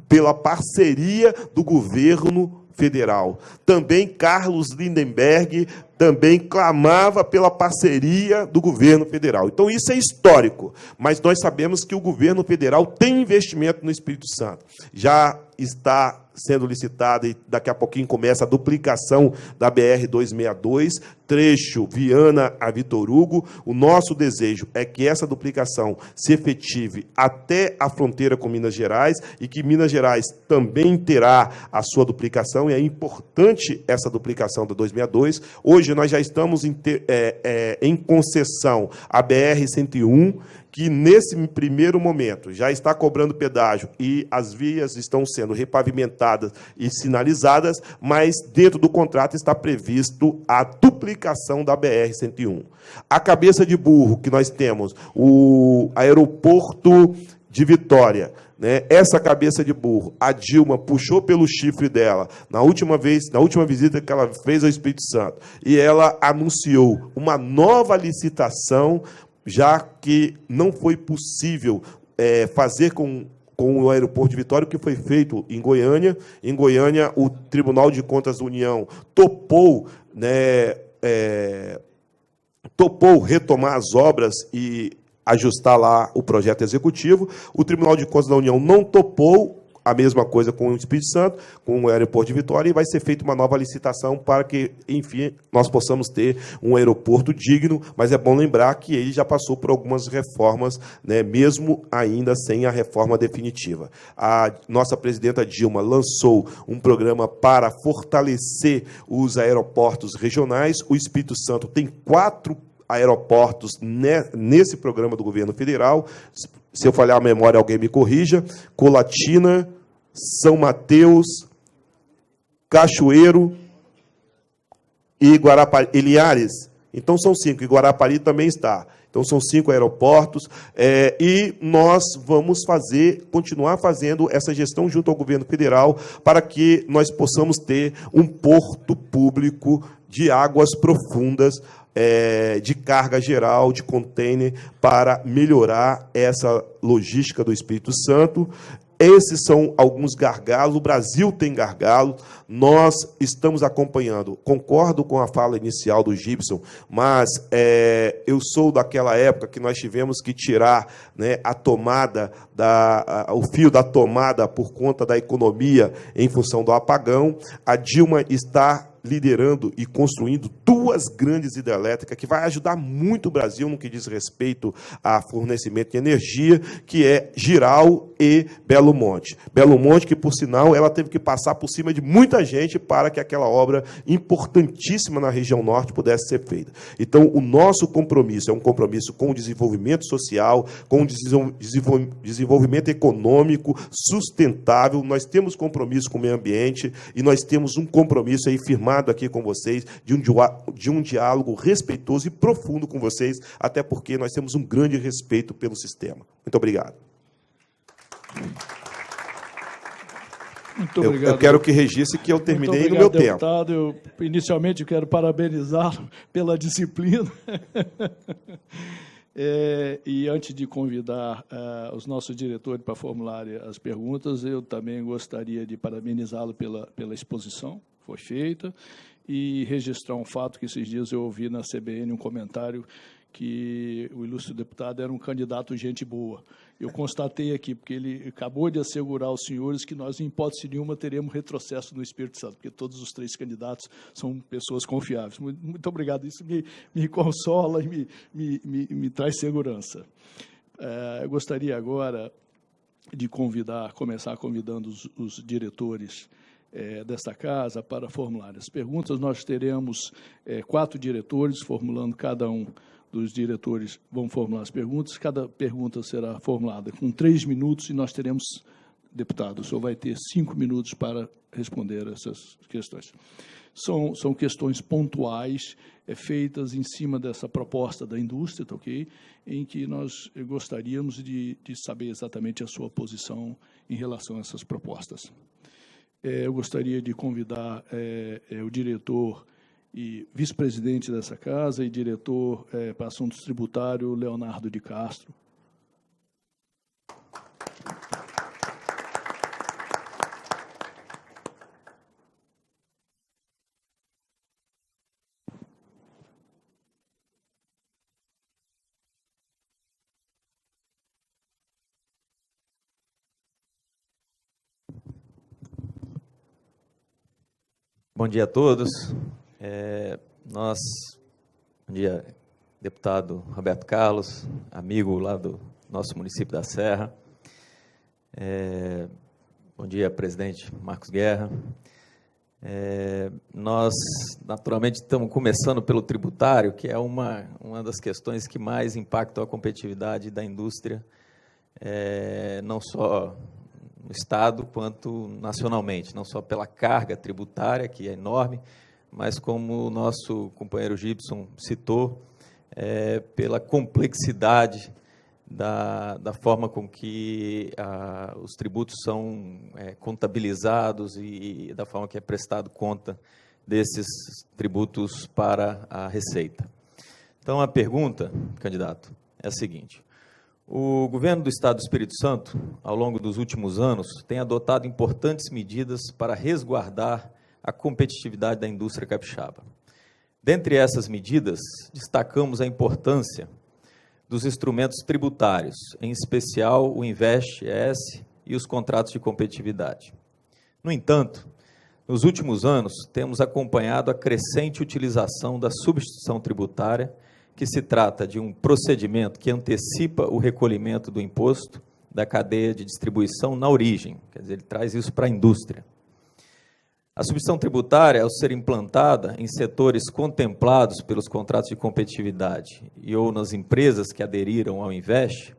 pela parceria do governo federal. Também Carlos Lindenberg também clamava pela parceria do governo federal. Então, isso é histórico, mas nós sabemos que o governo federal tem investimento no Espírito Santo. Já está sendo licitada e daqui a pouquinho começa a duplicação da BR-262, trecho Viana a Vitor Hugo. O nosso desejo é que essa duplicação se efetive até a fronteira com Minas Gerais e que Minas Gerais também terá a sua duplicação, e é importante essa duplicação da 262. Hoje nós já estamos em concessão a BR-101, que nesse primeiro momento já está cobrando pedágio e as vias estão sendo repavimentadas e sinalizadas, mas dentro do contrato está previsto a duplicação da BR-101. A cabeça de burro que nós temos, o aeroporto de Vitória, né? Essa cabeça de burro, a Dilma puxou pelo chifre dela na última visita que ela fez ao Espírito Santo, e ela anunciou uma nova licitação, já que não foi possível fazer com o aeroporto de Vitória o que foi feito em Goiânia. Em Goiânia, o Tribunal de Contas da União topou retomar as obras e ajustar lá o projeto executivo. O Tribunal de Contas da União não topou a mesma coisa com o Espírito Santo, com o aeroporto de Vitória, e vai ser feita uma nova licitação para que, enfim, nós possamos ter um aeroporto digno, mas é bom lembrar que ele já passou por algumas reformas, né, mesmo ainda sem a reforma definitiva. A nossa presidenta Dilma lançou um programa para fortalecer os aeroportos regionais. O Espírito Santo tem 4 aeroportos nesse programa do governo federal. Se eu falhar a memória, alguém me corrija: Colatina, São Mateus, Cachoeiro e Guarapari, Linhares. Então, são 5, e Guarapari também está. Então, são 5 aeroportos, e nós vamos continuar fazendo essa gestão junto ao governo federal para que nós possamos ter um porto público de águas profundas, de carga geral, de container, para melhorar essa logística do Espírito Santo. Esses são alguns gargalos, o Brasil tem gargalo, nós estamos acompanhando. Concordo com a fala inicial do Gibson, mas eu sou daquela época que nós tivemos que tirar, né, o fio da tomada por conta da economia em função do apagão. A Dilma está liderando e construindo 2 grandes hidrelétricas que vai ajudar muito o Brasil no que diz respeito a fornecimento de energia, que é Jirau e Belo Monte. Belo Monte, que, por sinal, ela teve que passar por cima de muita gente para que aquela obra importantíssima na região norte pudesse ser feita. Então, o nosso compromisso é um compromisso com o desenvolvimento social, com o desenvolvimento econômico sustentável. Nós temos compromisso com o meio ambiente e nós temos um compromisso aí firmado aqui com vocês de um diálogo respeitoso e profundo com vocês, até porque nós temos um grande respeito pelo sistema. Muito obrigado. Muito obrigado. Eu quero que registre que eu terminei no meu deputado. tempo. Inicialmente, eu quero parabenizá-lo pela disciplina. E antes de convidar os nossos diretores para formularem as perguntas, eu também gostaria de parabenizá-lo pela exposição que foi feita e registrar um fato que esses dias eu ouvi na CBN um comentário que o ilustre deputado era um candidato gente boa. Eu constatei aqui, porque ele acabou de assegurar aos senhores que nós, em hipótese nenhuma, teremos retrocesso no Espírito Santo, porque todos os 3 candidatos são pessoas confiáveis. Muito obrigado. Isso me consola e me traz segurança. Eu gostaria agora de começar convidando os diretores desta casa para formular as perguntas. Nós teremos 4 diretores formulando, cada um dos diretores vão formular as perguntas. Cada pergunta será formulada com 3 minutos e nós teremos, deputado, o senhor vai ter 5 minutos para responder essas questões. São questões pontuais, feitas em cima dessa proposta da indústria, tá, ok? Em que nós gostaríamos de saber exatamente a sua posição em relação a essas propostas. Eu gostaria de convidar o diretor e vice-presidente dessa casa e diretor para assuntos tributários, Leonardo de Castro. Bom dia a todos. Bom dia, deputado Roberto Carlos, amigo lá do nosso município da Serra. Bom dia, presidente Marcos Guerra. Nós, naturalmente, estamos começando pelo tributário, que é uma das questões que mais impactam a competitividade da indústria, não só no Estado, quanto nacionalmente, não só pela carga tributária, que é enorme, mas como o nosso companheiro Gibson citou, pela complexidade da forma com que os tributos são contabilizados e da forma que é prestado conta desses tributos para a Receita. Então, a pergunta, candidato, é a seguinte: o governo do Estado do Espírito Santo, ao longo dos últimos anos, tem adotado importantes medidas para resguardar a competitividade da indústria capixaba. Dentre essas medidas, destacamos a importância dos instrumentos tributários, em especial o Invest-ES e os contratos de competitividade. No entanto, nos últimos anos, temos acompanhado a crescente utilização da substituição tributária, que se trata de um procedimento que antecipa o recolhimento do imposto da cadeia de distribuição na origem, quer dizer, ele traz isso para a indústria. A substituição tributária, ao ser implantada em setores contemplados pelos contratos de competitividade e ou nas empresas que aderiram ao Invest,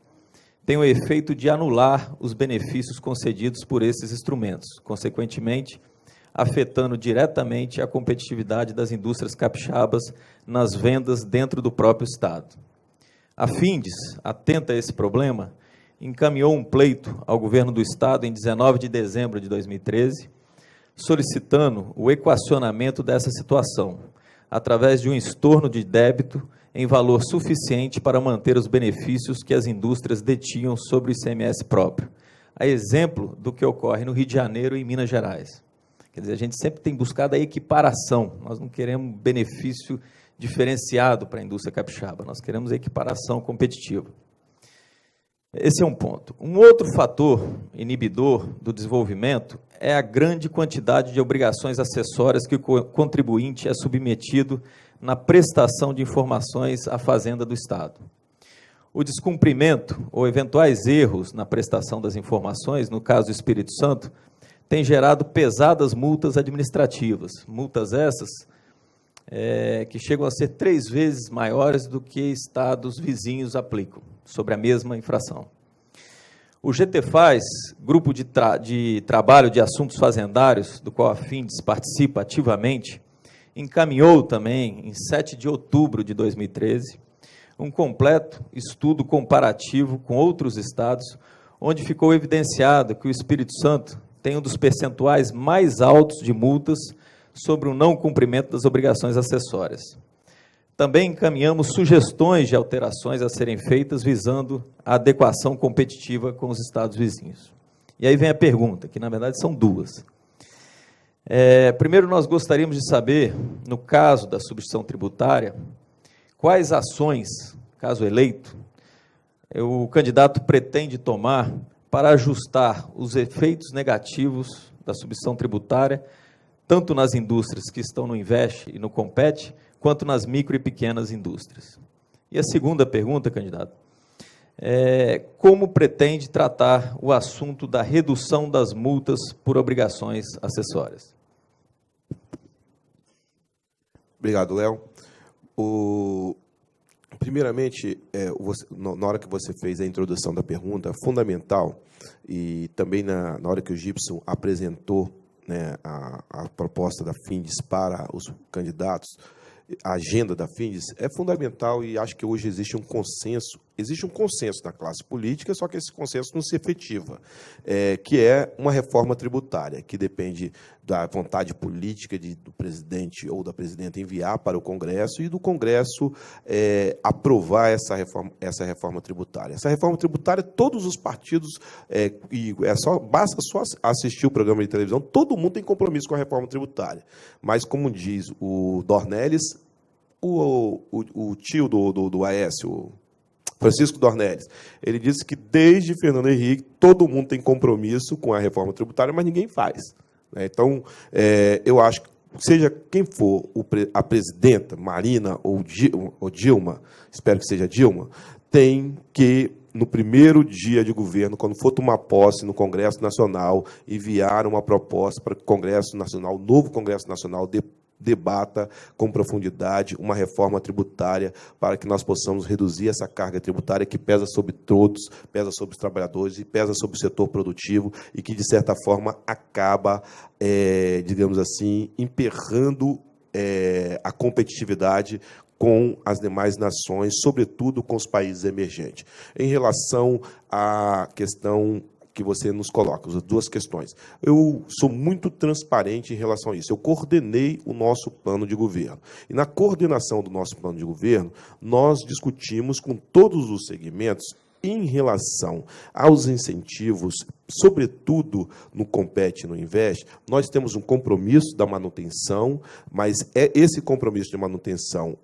tem o efeito de anular os benefícios concedidos por esses instrumentos, consequentemente, afetando diretamente a competitividade das indústrias capixabas nas vendas dentro do próprio Estado. A Findes, atenta a esse problema, encaminhou um pleito ao governo do Estado em 19 de dezembro de 2013, solicitando o equacionamento dessa situação, através de um estorno de débito em valor suficiente para manter os benefícios que as indústrias detinham sobre o ICMS próprio, a exemplo do que ocorre no Rio de Janeiro e em Minas Gerais. Quer dizer, a gente sempre tem buscado a equiparação, nós não queremos benefício diferenciado para a indústria capixaba, nós queremos a equiparação competitiva. Esse é um ponto. Um outro fator inibidor do desenvolvimento é a grande quantidade de obrigações acessórias que o contribuinte é submetido na prestação de informações à Fazenda do Estado. O descumprimento ou eventuais erros na prestação das informações, no caso do Espírito Santo, tem gerado pesadas multas administrativas. Multas essas que chegam a ser 3 vezes maiores do que estados vizinhos aplicam sobre a mesma infração. O GTFAZ, Grupo de Trabalho de Assuntos Fazendários, do qual a Findes participa ativamente, encaminhou também, em 7 de outubro de 2013, um completo estudo comparativo com outros estados, onde ficou evidenciado que o Espírito Santo tem um dos percentuais mais altos de multas sobre o não cumprimento das obrigações acessórias. Também encaminhamos sugestões de alterações a serem feitas visando a adequação competitiva com os estados vizinhos. E aí vem a pergunta, que na verdade são duas. Primeiro, nós gostaríamos de saber, no caso da substituição tributária, quais ações, caso eleito, o candidato pretende tomar para ajustar os efeitos negativos da substituição tributária, tanto nas indústrias que estão no Investe e no Compete, quanto nas micro e pequenas indústrias. E a segunda pergunta, candidato, como pretende tratar o assunto da redução das multas por obrigações acessórias? Obrigado, Léo. Primeiramente, na hora que você fez a introdução da pergunta, fundamental, e também na hora que o Gibson apresentou, né, a proposta da Findes para os candidatos, a agenda da Findes, é fundamental, e acho que hoje existe um consenso na classe política, só que esse consenso não se efetiva, que é uma reforma tributária, que depende da vontade política do presidente ou da presidenta enviar para o Congresso e do Congresso aprovar essa reforma tributária. Essa reforma tributária, todos os partidos, basta só assistir o programa de televisão, todo mundo tem compromisso com a reforma tributária. Mas, como diz o Dornelles, o tio do Aécio, Francisco Dornelles, ele disse que desde Fernando Henrique todo mundo tem compromisso com a reforma tributária, mas ninguém faz. Então, eu acho que seja quem for a presidenta, Marina ou Dilma, espero que seja Dilma, tem que, no primeiro dia de governo, quando for tomar posse no Congresso Nacional, enviar uma proposta para que o Congresso Nacional, o novo Congresso Nacional, debata com profundidade uma reforma tributária para que nós possamos reduzir essa carga tributária que pesa sobre todos, pesa sobre os trabalhadores e pesa sobre o setor produtivo e que, de certa forma, acaba, digamos assim, emperrando a competitividade com as demais nações, sobretudo com os países emergentes. Em relação à questão que você nos coloca, as duas questões. Eu sou muito transparente em relação a isso. Eu coordenei o nosso plano de governo. E na coordenação do nosso plano de governo, nós discutimos com todos os segmentos em relação aos incentivos, sobretudo no Compete e no Investe. Nós temos um compromisso da manutenção, mas esse compromisso de manutenção,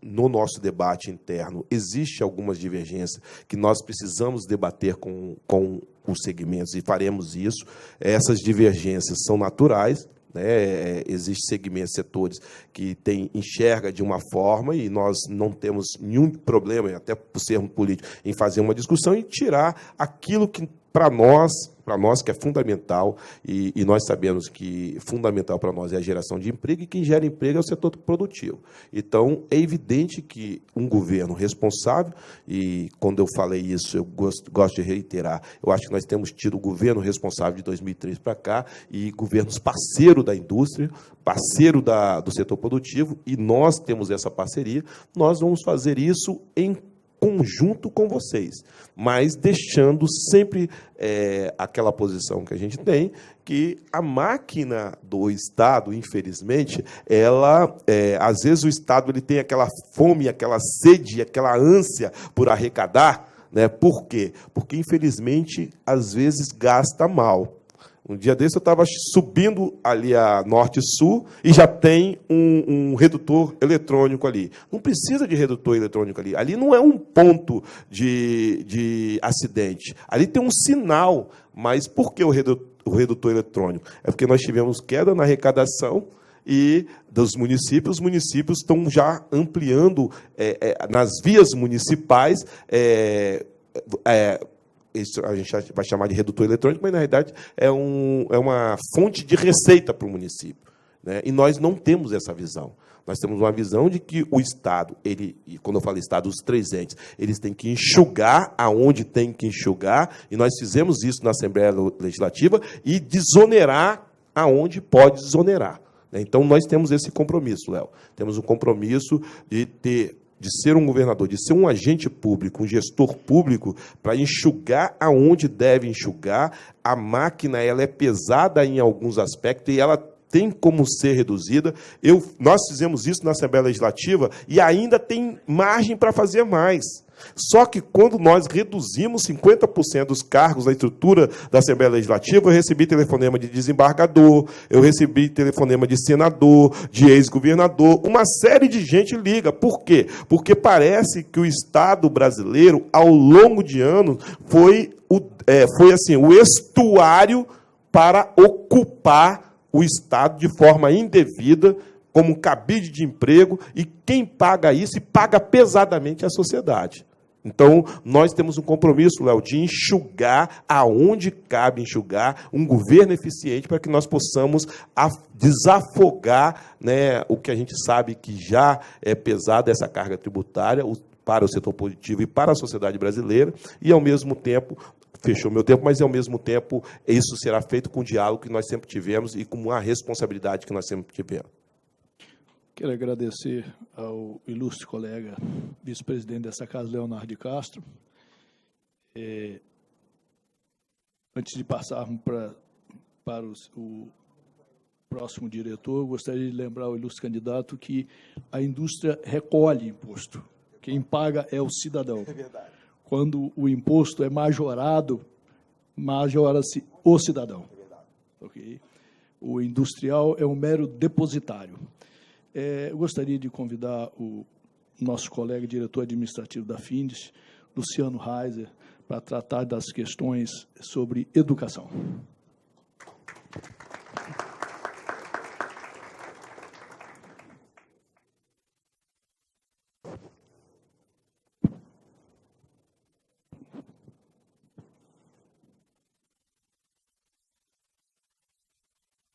no nosso debate interno, existe algumas divergências que nós precisamos debater com os segmentos, e faremos isso. Essas divergências são naturais, existem segmentos, setores que enxerga de uma forma e nós não temos nenhum problema, até por sermos políticos, em fazer uma discussão e tirar aquilo que, para nós que é fundamental, e nós sabemos que fundamental para nós é a geração de emprego, e quem gera emprego é o setor produtivo. Então, é evidente que um governo responsável, e quando eu falei isso, eu gosto de reiterar, eu acho que nós temos tido o governo responsável de 2003 para cá, e governos parceiro da indústria, parceiro do setor produtivo, e nós temos essa parceria, nós vamos fazer isso em conjunto com vocês, mas deixando sempre aquela posição que a gente tem, que a máquina do Estado, infelizmente, ela, às vezes o Estado ele tem aquela fome, aquela sede, aquela ânsia por arrecadar, né? Por quê? Porque, infelizmente, às vezes gasta mal. Um dia desse eu estava subindo ali a Norte-Sul e já tem um redutor eletrônico ali. Não precisa de redutor eletrônico ali. Ali não é um ponto de acidente. Ali tem um sinal. Mas por que o redutor eletrônico? É porque nós tivemos queda na arrecadação e dos municípios. Os municípios estão já ampliando nas vias municipais. Isso a gente vai chamar de redutor eletrônico, mas, na realidade, é uma fonte de receita para o município, né? E nós não temos essa visão. Nós temos uma visão de que o Estado, e quando eu falo Estado, os 3 entes, eles têm que enxugar aonde tem que enxugar, e nós fizemos isso na Assembleia Legislativa, e desonerar aonde pode desonerar. Então, nós temos esse compromisso, Léo. Temos um compromisso de ser um governador, de ser um agente público, um gestor público, para enxugar aonde deve enxugar. A máquina ela é pesada em alguns aspectos e ela tem como ser reduzida. Nós fizemos isso na Assembleia Legislativa e ainda tem margem para fazer mais. Só que, quando nós reduzimos 50% dos cargos na estrutura da Assembleia Legislativa, eu recebi telefonema de desembargador, eu recebi telefonema de senador, de ex-governador, uma série de gente liga. Por quê? Porque parece que o Estado brasileiro, ao longo de anos, foi assim, o estuário para ocupar o Estado de forma indevida, como um cabide de emprego, e quem paga isso, e paga pesadamente, é a sociedade. Então, nós temos um compromisso, Léo, de enxugar aonde cabe enxugar, um governo eficiente para que nós possamos desafogar, né, o que a gente sabe que já é pesado, essa carga tributária, para o setor produtivo e para a sociedade brasileira, e, ao mesmo tempo, fechou meu tempo, mas, ao mesmo tempo, isso será feito com o diálogo que nós sempre tivemos e com a responsabilidade que nós sempre tivemos. Quero agradecer ao ilustre colega vice-presidente dessa casa, Leonardo de Castro. Antes de passarmos para o próximo diretor, eu gostaria de lembrar ao ilustre candidato que a indústria recolhe imposto. Quem paga é o cidadão. É verdade. Quando o imposto é majorado, majora-se o cidadão. É verdade. Okay? O industrial é um mero depositário. Eu gostaria de convidar o nosso colega diretor administrativo da Findes, Luciano Reiser, para tratar das questões sobre educação.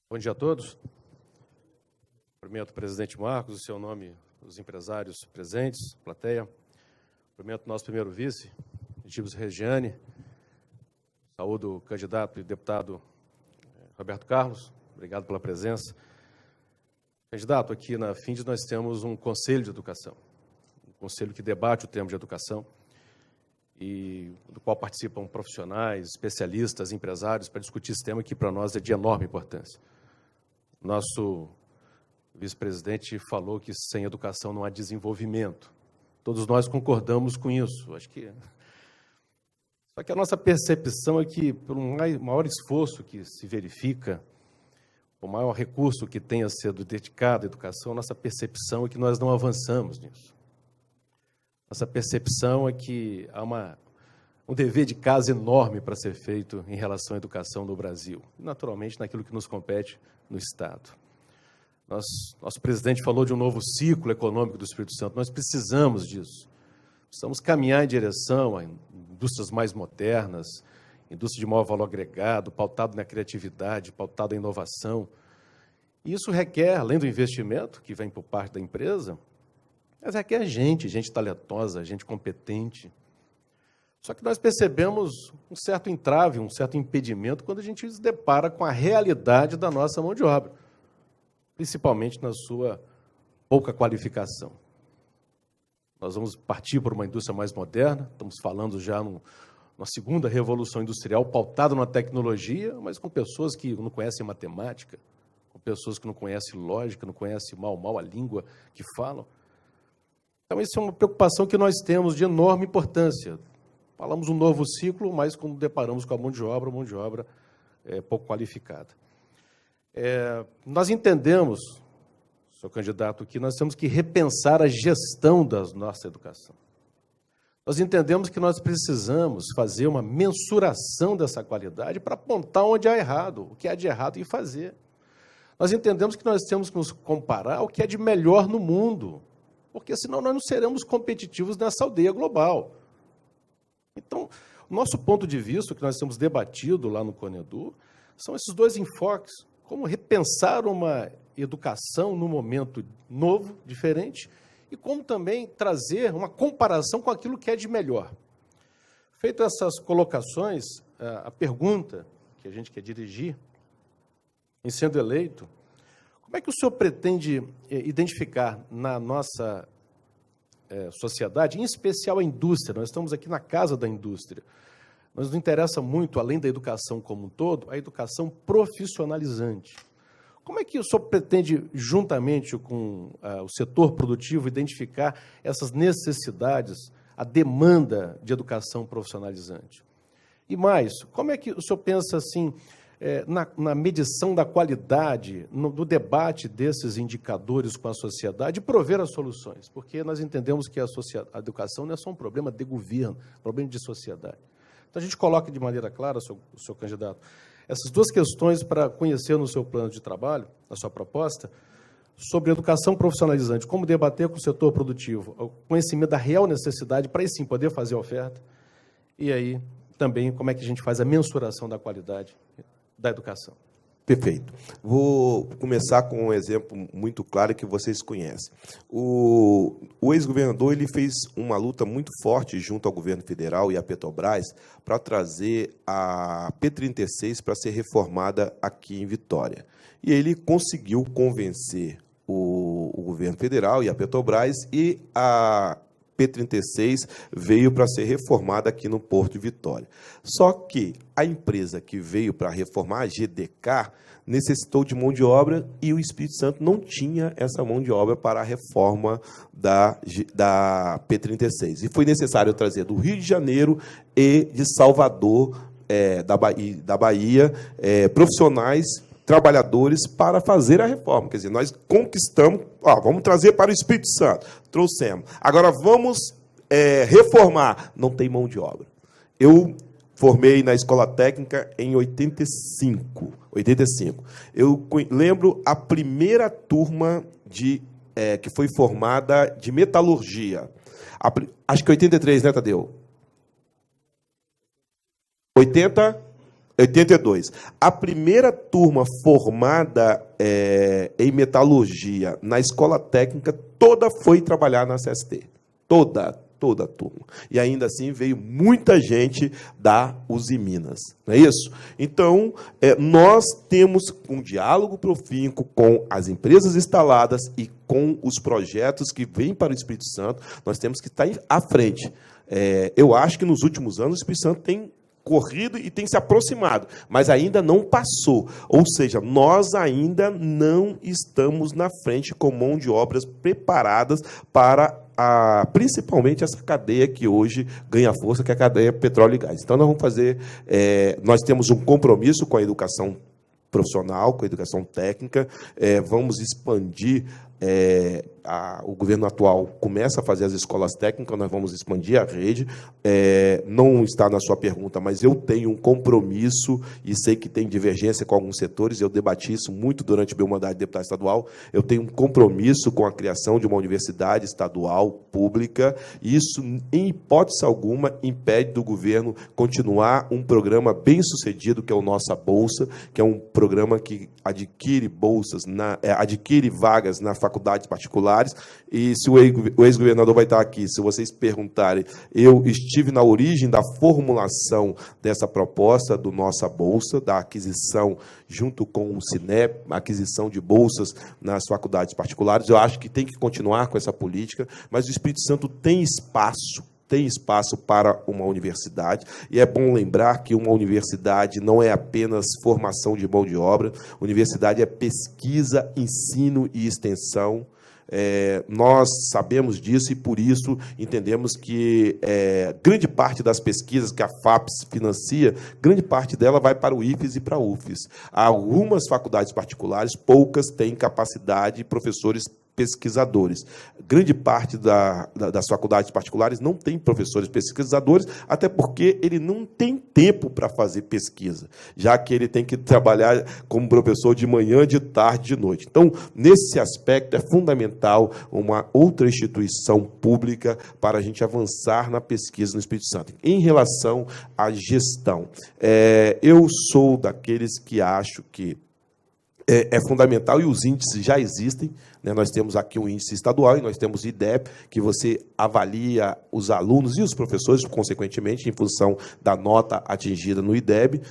Bom dia a todos. Cumprimento o presidente Marcos, o seu nome, os empresários presentes, plateia. Cumprimento o nosso primeiro vice, Gibson Regiane. Saúdo o candidato e deputado Roberto Carlos. Obrigado pela presença. Candidato, aqui na Findes nós temos um conselho de educação, um conselho que debate o tema de educação e do qual participam profissionais, especialistas, empresários para discutir esse tema que para nós é de enorme importância. Nosso vice-presidente falou que sem educação não há desenvolvimento. Todos nós concordamos com isso. Acho que... Só que a nossa percepção é que, pelo maior esforço que se verifica, o maior recurso que tenha sido dedicado à educação, nossa percepção é que nós não avançamos nisso. Nossa percepção é que há um dever de casa enorme para ser feito em relação à educação no Brasil, e, naturalmente, naquilo que nos compete no Estado. Nosso presidente falou de um novo ciclo econômico do Espírito Santo. Nós precisamos disso. Precisamos caminhar em direção a indústrias mais modernas, indústria de maior valor agregado, pautado na criatividade, pautado em inovação. E isso requer, além do investimento que vem por parte da empresa, mas requer gente talentosa, gente competente. Só que nós percebemos um certo entrave, um certo impedimento quando a gente se depara com a realidade da nossa mão de obra, principalmente na sua pouca qualificação. Nós vamos partir para uma indústria mais moderna, estamos falando já numa segunda revolução industrial pautada na tecnologia, mas com pessoas que não conhecem matemática, com pessoas que não conhecem lógica, não conhecem mal a língua que falam. Então, isso é uma preocupação que nós temos de enorme importância. Falamos um novo ciclo, mas quando deparamos com a mão de obra pouco qualificada. Nós entendemos, senhor candidato, que nós temos que repensar a gestão da nossa educação. Nós entendemos que nós precisamos fazer uma mensuração dessa qualidade para apontar onde há errado, o que há de errado e fazer. Nós entendemos que nós temos que nos comparar ao que é de melhor no mundo, porque senão nós não seremos competitivos nessa aldeia global. Então, o nosso ponto de vista, que nós temos debatido lá no CONEDU, são esses dois enfoques, como repensar uma educação num momento novo, diferente, e como também trazer uma comparação com aquilo que é de melhor. Feitas essas colocações, a pergunta que a gente quer dirigir, em sendo eleito, como é que o senhor pretende identificar na nossa sociedade, em especial a indústria? Nós estamos aqui na casa da indústria. Mas nos interessa muito, além da educação como um todo, a educação profissionalizante. Como é que o senhor pretende, juntamente com o setor produtivo, identificar essas necessidades, a demanda de educação profissionalizante? E mais, como é que o senhor pensa assim, na medição da qualidade, no debate desses indicadores com a sociedade, e prover as soluções? Porque nós entendemos que a educação não é só um problema de governo, problema de sociedade. Então, a gente coloca de maneira clara, senhor candidato, essas duas questões para conhecer no seu plano de trabalho, na sua proposta, sobre educação profissionalizante, como debater com o setor produtivo, o conhecimento da real necessidade para, aí sim, poder fazer a oferta, e aí também como é que a gente faz a mensuração da qualidade da educação. Perfeito. Vou começar com um exemplo muito claro que vocês conhecem. O ex-governador ele fez uma luta muito forte junto ao governo federal e à Petrobras para trazer a P36 para ser reformada aqui em Vitória. E ele conseguiu convencer o governo federal e a Petrobras, e a P36 veio para ser reformada aqui no Porto de Vitória. Só que a empresa que veio para reformar, a GDK, necessitou de mão de obra e o Espírito Santo não tinha essa mão de obra para a reforma da P36. E foi necessário trazer do Rio de Janeiro e de Salvador, da Bahia, profissionais, trabalhadores para fazer a reforma. Quer dizer, nós conquistamos, vamos trazer para o Espírito Santo, trouxemos. Agora vamos reformar, não tem mão de obra. Eu formei na Escola Técnica em 85. Eu lembro a primeira turma que foi formada de metalurgia. Acho que 83, né, Tadeu? 82. A primeira turma formada em metalurgia na Escola Técnica, toda foi trabalhar na CST. Toda a turma. E ainda assim veio muita gente da Uzi Minas. Não é isso? Então, nós temos um diálogo profícuo com as empresas instaladas e com os projetos que vêm para o Espírito Santo. Nós temos que estar à frente. Eu acho que nos últimos anos o Espírito Santo tem corrido e tem se aproximado, mas ainda não passou. Ou seja, nós ainda não estamos na frente com mão de obras preparadas para principalmente essa cadeia que hoje ganha força, que é a cadeia petróleo e gás. Então, nós vamos fazer, nós temos um compromisso com a educação profissional, com a educação técnica, vamos expandir. O governo atual começa a fazer as escolas técnicas, nós vamos expandir a rede. Não está na sua pergunta, mas eu tenho um compromisso, e sei que tem divergência com alguns setores, eu debati isso muito durante o meu mandato de deputado estadual. Eu tenho um compromisso com a criação de uma universidade estadual pública, e isso, em hipótese alguma, impede do governo continuar um programa bem sucedido, que é o Nossa Bolsa, que é um programa que adquire bolsas, adquire vagas na faculdades particulares. E se o ex-governador vai estar aqui, se vocês perguntarem, eu estive na origem da formulação dessa proposta do Nossa Bolsa, da aquisição, junto com o Cinep, aquisição de bolsas nas faculdades particulares. Eu acho que tem que continuar com essa política, mas o Espírito Santo tem espaço para uma universidade, e é bom lembrar que uma universidade não é apenas formação de mão de obra, universidade é pesquisa, ensino e extensão. Nós sabemos disso e, por isso, entendemos que grande parte das pesquisas que a FAPES financia, grande parte dela vai para o IFES e para a UFES. Algumas faculdades particulares, poucas, têm capacidade de professores pesquisadores. Grande parte das faculdades particulares não tem professores pesquisadores, até porque ele não tem tempo para fazer pesquisa, já que ele tem que trabalhar como professor de manhã, de tarde, de noite. Então, nesse aspecto, é fundamental uma outra instituição pública para a gente avançar na pesquisa no Espírito Santo. Em relação à gestão, eu sou daqueles que acho que é fundamental, e os índices já existem, né? Nós temos aqui um índice estadual e nós temos o IDEB, que você avalia os alunos e os professores, consequentemente, em função da nota atingida no IDEB,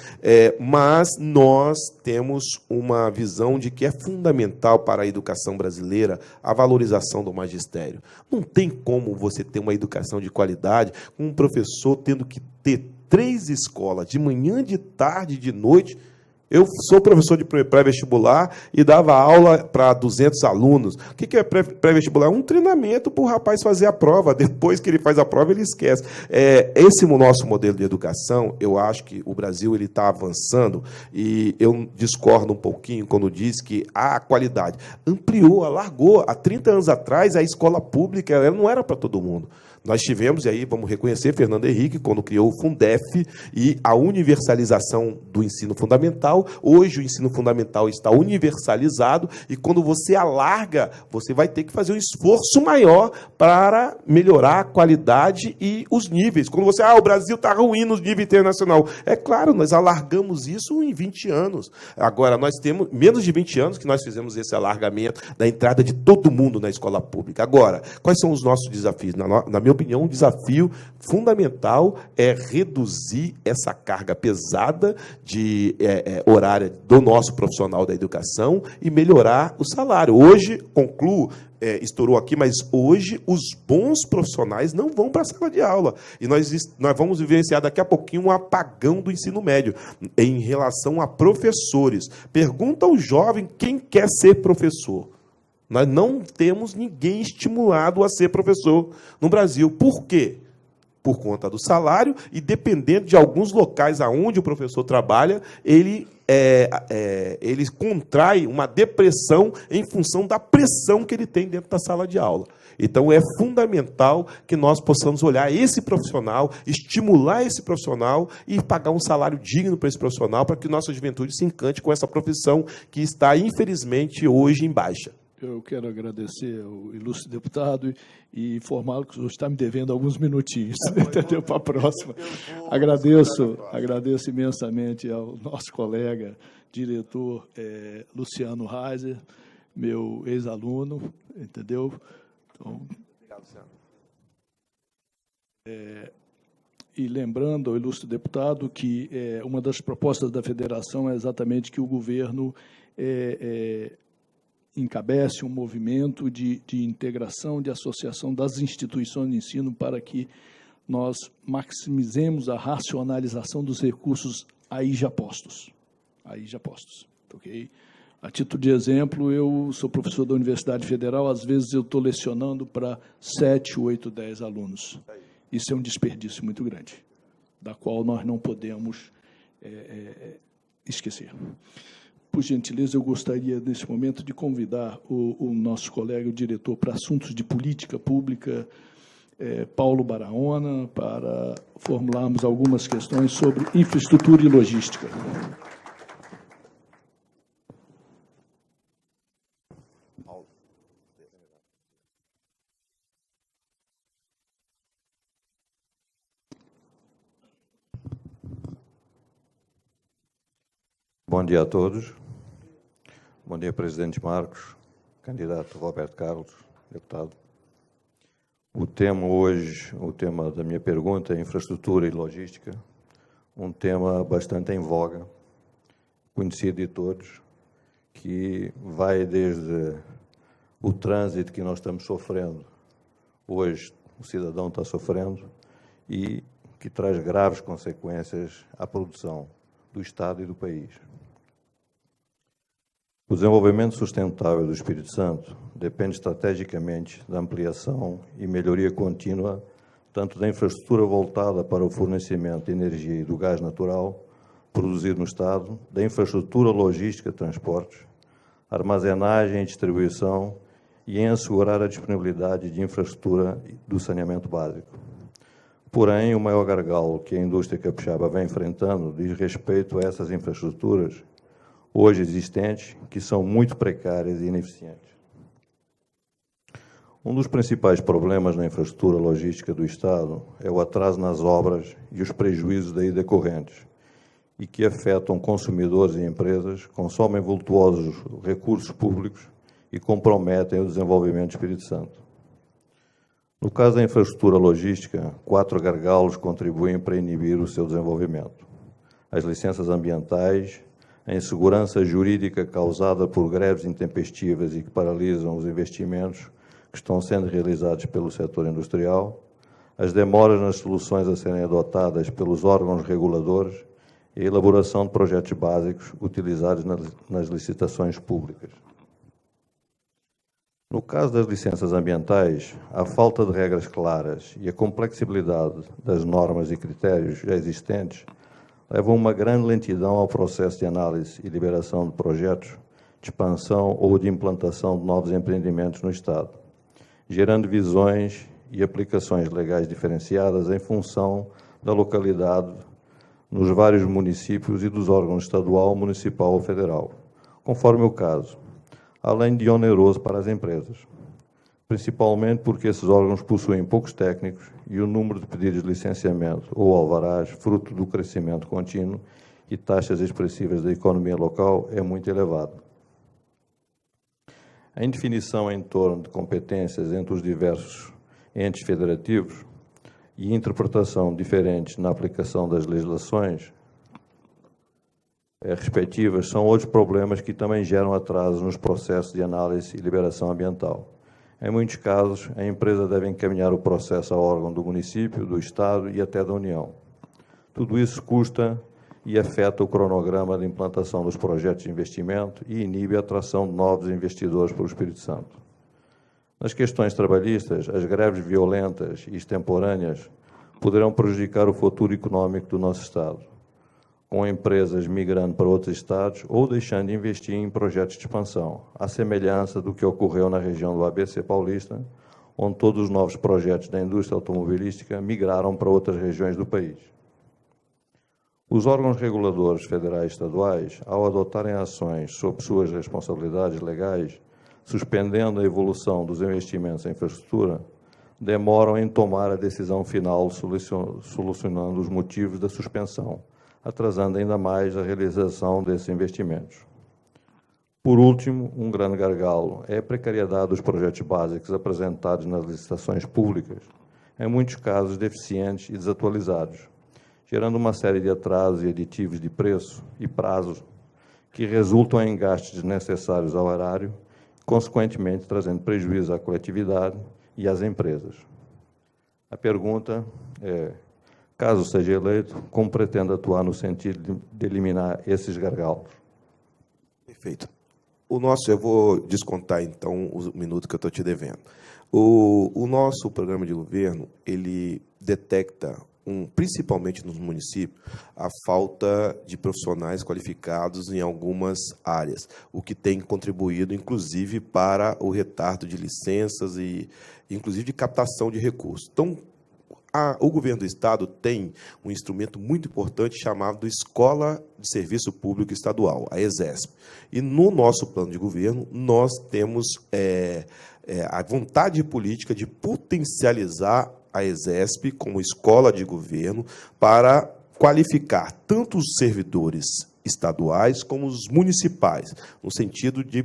mas nós temos uma visão de que é fundamental para a educação brasileira a valorização do magistério. Não tem como você ter uma educação de qualidade com um professor tendo que ter 3 escolas, de manhã, de tarde e de noite. Eu sou professor de pré-vestibular e dava aula para 200 alunos. O que é pré-vestibular? Um treinamento para o rapaz fazer a prova. Depois que ele faz a prova, ele esquece. Esse nosso modelo de educação, eu acho que o Brasil está avançando, e eu discordo um pouquinho quando diz que a qualidade ampliou, alargou. Há 30 anos atrás, a escola pública ela não era para todo mundo. Nós tivemos, e aí vamos reconhecer, Fernando Henrique, quando criou o Fundef e a universalização do ensino fundamental. Hoje o ensino fundamental está universalizado e quando você alarga, você vai ter que fazer um esforço maior para melhorar a qualidade e os níveis. Quando você, o Brasil está ruim no nível internacional. É claro, nós alargamos isso em 20 anos. Agora, nós temos menos de 20 anos que nós fizemos esse alargamento da entrada de todo mundo na escola pública. Agora, quais são os nossos desafios? Na minha opinião, um desafio fundamental é reduzir essa carga pesada de horária do nosso profissional da educação e melhorar o salário. Hoje, concluo, estourou aqui, mas hoje os bons profissionais não vão para a sala de aula. E nós vamos vivenciar daqui a pouquinho um apagão do ensino médio em relação a professores. Pergunta ao jovem quem quer ser professor. Nós não temos ninguém estimulado a ser professor no Brasil. Por quê? Por conta do salário e dependendo de alguns locais aonde o professor trabalha, ele contrai uma depressão em função da pressão que ele tem dentro da sala de aula. Então, é fundamental que nós possamos olhar esse profissional, estimular esse profissional e pagar um salário digno para esse profissional, para que nossa juventude se encante com essa profissão que está, infelizmente, hoje em baixa. Eu quero agradecer ao ilustre deputado e informá-lo que o senhor está me devendo alguns minutinhos, entendeu? Para a próxima. Agradeço imensamente ao nosso colega, diretor Luciano Reiser, meu ex-aluno, entendeu? Então, obrigado, Luciano. E lembrando ao ilustre deputado que uma das propostas da federação é exatamente que o governo encabece um movimento de integração, de associação das instituições de ensino para que nós maximizemos a racionalização dos recursos aí já postos. Okay? A título de exemplo, eu sou professor da Universidade Federal, às vezes eu estou lecionando para 7, 8, 10 alunos. Isso é um desperdício muito grande, da qual nós não podemos esquecer. Por gentileza, eu gostaria, nesse momento, de convidar o nosso colega, o diretor para assuntos de política pública, Paulo Barahona, para formularmos algumas questões sobre infraestrutura e logística. Bom dia a todos. Bom dia, presidente Marcos, candidato Roberto Carlos, deputado. O tema da minha pergunta é infraestrutura e logística, um tema bastante em voga, conhecido de todos, que vai desde o trânsito que nós estamos sofrendo, hoje o cidadão está sofrendo, e que traz graves consequências à produção do Estado e do país. O desenvolvimento sustentável do Espírito Santo depende estrategicamente da ampliação e melhoria contínua tanto da infraestrutura voltada para o fornecimento de energia e do gás natural produzido no Estado, da infraestrutura logística de transportes, armazenagem e distribuição e em assegurar a disponibilidade de infraestrutura do saneamento básico. Porém, o maior gargalo que a indústria capixaba vem enfrentando diz respeito a essas infraestruturas hoje existentes, que são muito precárias e ineficientes. Um dos principais problemas na infraestrutura logística do Estado é o atraso nas obras e os prejuízos daí decorrentes, e que afetam consumidores e empresas, consomem vultuosos recursos públicos e comprometem o desenvolvimento do Espírito Santo. No caso da infraestrutura logística, 4 gargalos contribuem para inibir o seu desenvolvimento: as licenças ambientais, a insegurança jurídica causada por greves intempestivas e que paralisam os investimentos que estão sendo realizados pelo setor industrial, as demoras nas soluções a serem adotadas pelos órgãos reguladores e a elaboração de projetos básicos utilizados nas licitações públicas. No caso das licenças ambientais, a falta de regras claras e a complexibilidade das normas e critérios já existentes levam a uma grande lentidão ao processo de análise e liberação de projetos de expansão ou de implantação de novos empreendimentos no Estado, gerando visões e aplicações legais diferenciadas em função da localidade nos vários municípios e dos órgãos estadual, municipal ou federal, conforme o caso, além de oneroso para as empresas, principalmente porque esses órgãos possuem poucos técnicos e o número de pedidos de licenciamento ou alvarás, fruto do crescimento contínuo e taxas expressivas da economia local, é muito elevado. A indefinição em torno de competências entre os diversos entes federativos e interpretação diferentes na aplicação das legislações respectivas são outros problemas que também geram atrasos nos processos de análise e liberação ambiental. Em muitos casos, a empresa deve encaminhar o processo ao órgão do município, do Estado e até da União. Tudo isso custa e afeta o cronograma de implantação dos projetos de investimento e inibe a atração de novos investidores para o Espírito Santo. Nas questões trabalhistas, as greves violentas e extemporâneas poderão prejudicar o futuro económico do nosso Estado, com empresas migrando para outros estados ou deixando de investir em projetos de expansão, à semelhança do que ocorreu na região do ABC Paulista, onde todos os novos projetos da indústria automobilística migraram para outras regiões do país. Os órgãos reguladores federais e estaduais, ao adotarem ações sob suas responsabilidades legais, suspendendo a evolução dos investimentos em infraestrutura, demoram em tomar a decisão final solucionando os motivos da suspensão, atrasando ainda mais a realização desses investimentos. Por último, um grande gargalo é a precariedade dos projetos básicos apresentados nas licitações públicas, em muitos casos deficientes e desatualizados, gerando uma série de atrasos e aditivos de preço e prazos que resultam em gastos desnecessários ao erário, consequentemente trazendo prejuízo à coletividade e às empresas. A pergunta é: caso seja eleito, como pretende atuar no sentido de eliminar esses gargalos? Perfeito. Eu vou descontar, então, o minuto que eu estou te devendo. O nosso programa de governo, ele detecta, principalmente nos municípios, a falta de profissionais qualificados em algumas áreas, o que tem contribuído, inclusive, para o retardo de licenças e, inclusive, de captação de recursos. Então, o governo do Estado tem um instrumento muito importante chamado Escola de Serviço Público Estadual, a ESESP. E no nosso plano de governo, nós temos a vontade política de potencializar a ESESP como escola de governo para qualificar tanto os servidores estaduais como os municipais, no sentido de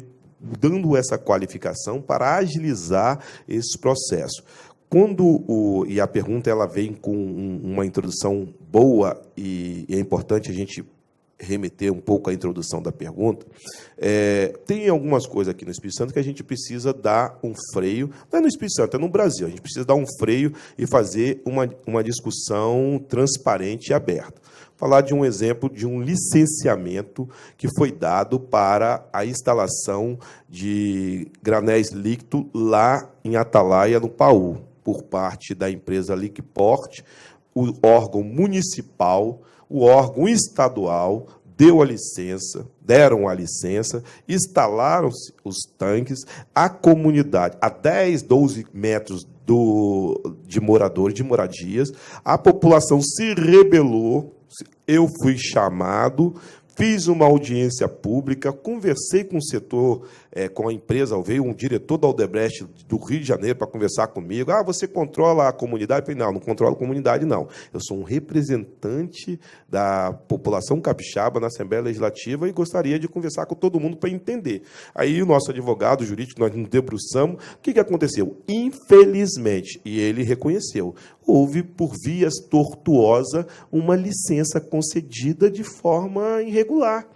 dando essa qualificação para agilizar esse processo. E a pergunta ela vem com uma introdução boa, e é importante a gente remeter um pouco à introdução da pergunta, tem algumas coisas aqui no Espírito Santo que a gente precisa dar um freio, não é no Espírito Santo, é no Brasil, a gente precisa dar um freio e fazer uma discussão transparente e aberta. Falar de um exemplo de um licenciamento que foi dado para a instalação de granéis líquidos lá em Atalaia, no Paú, por parte da empresa Liquiport, o órgão municipal, o órgão estadual deram a licença, instalaram os tanques, a comunidade, a 10, 12 metros de moradores, de moradias, a população se rebelou, eu fui chamado, fiz uma audiência pública, conversei com o setor, com a empresa, veio um diretor da Odebrecht do Rio de Janeiro para conversar comigo. Você controla a comunidade? Eu falei, não controlo a comunidade, não. Eu sou um representante da população capixaba na Assembleia Legislativa e gostaria de conversar com todo mundo para entender. Aí o nosso advogado jurídico, nós nos debruçamos. O que aconteceu? Infelizmente, e ele reconheceu, houve, por vias tortuosas, uma licença concedida de forma irregular.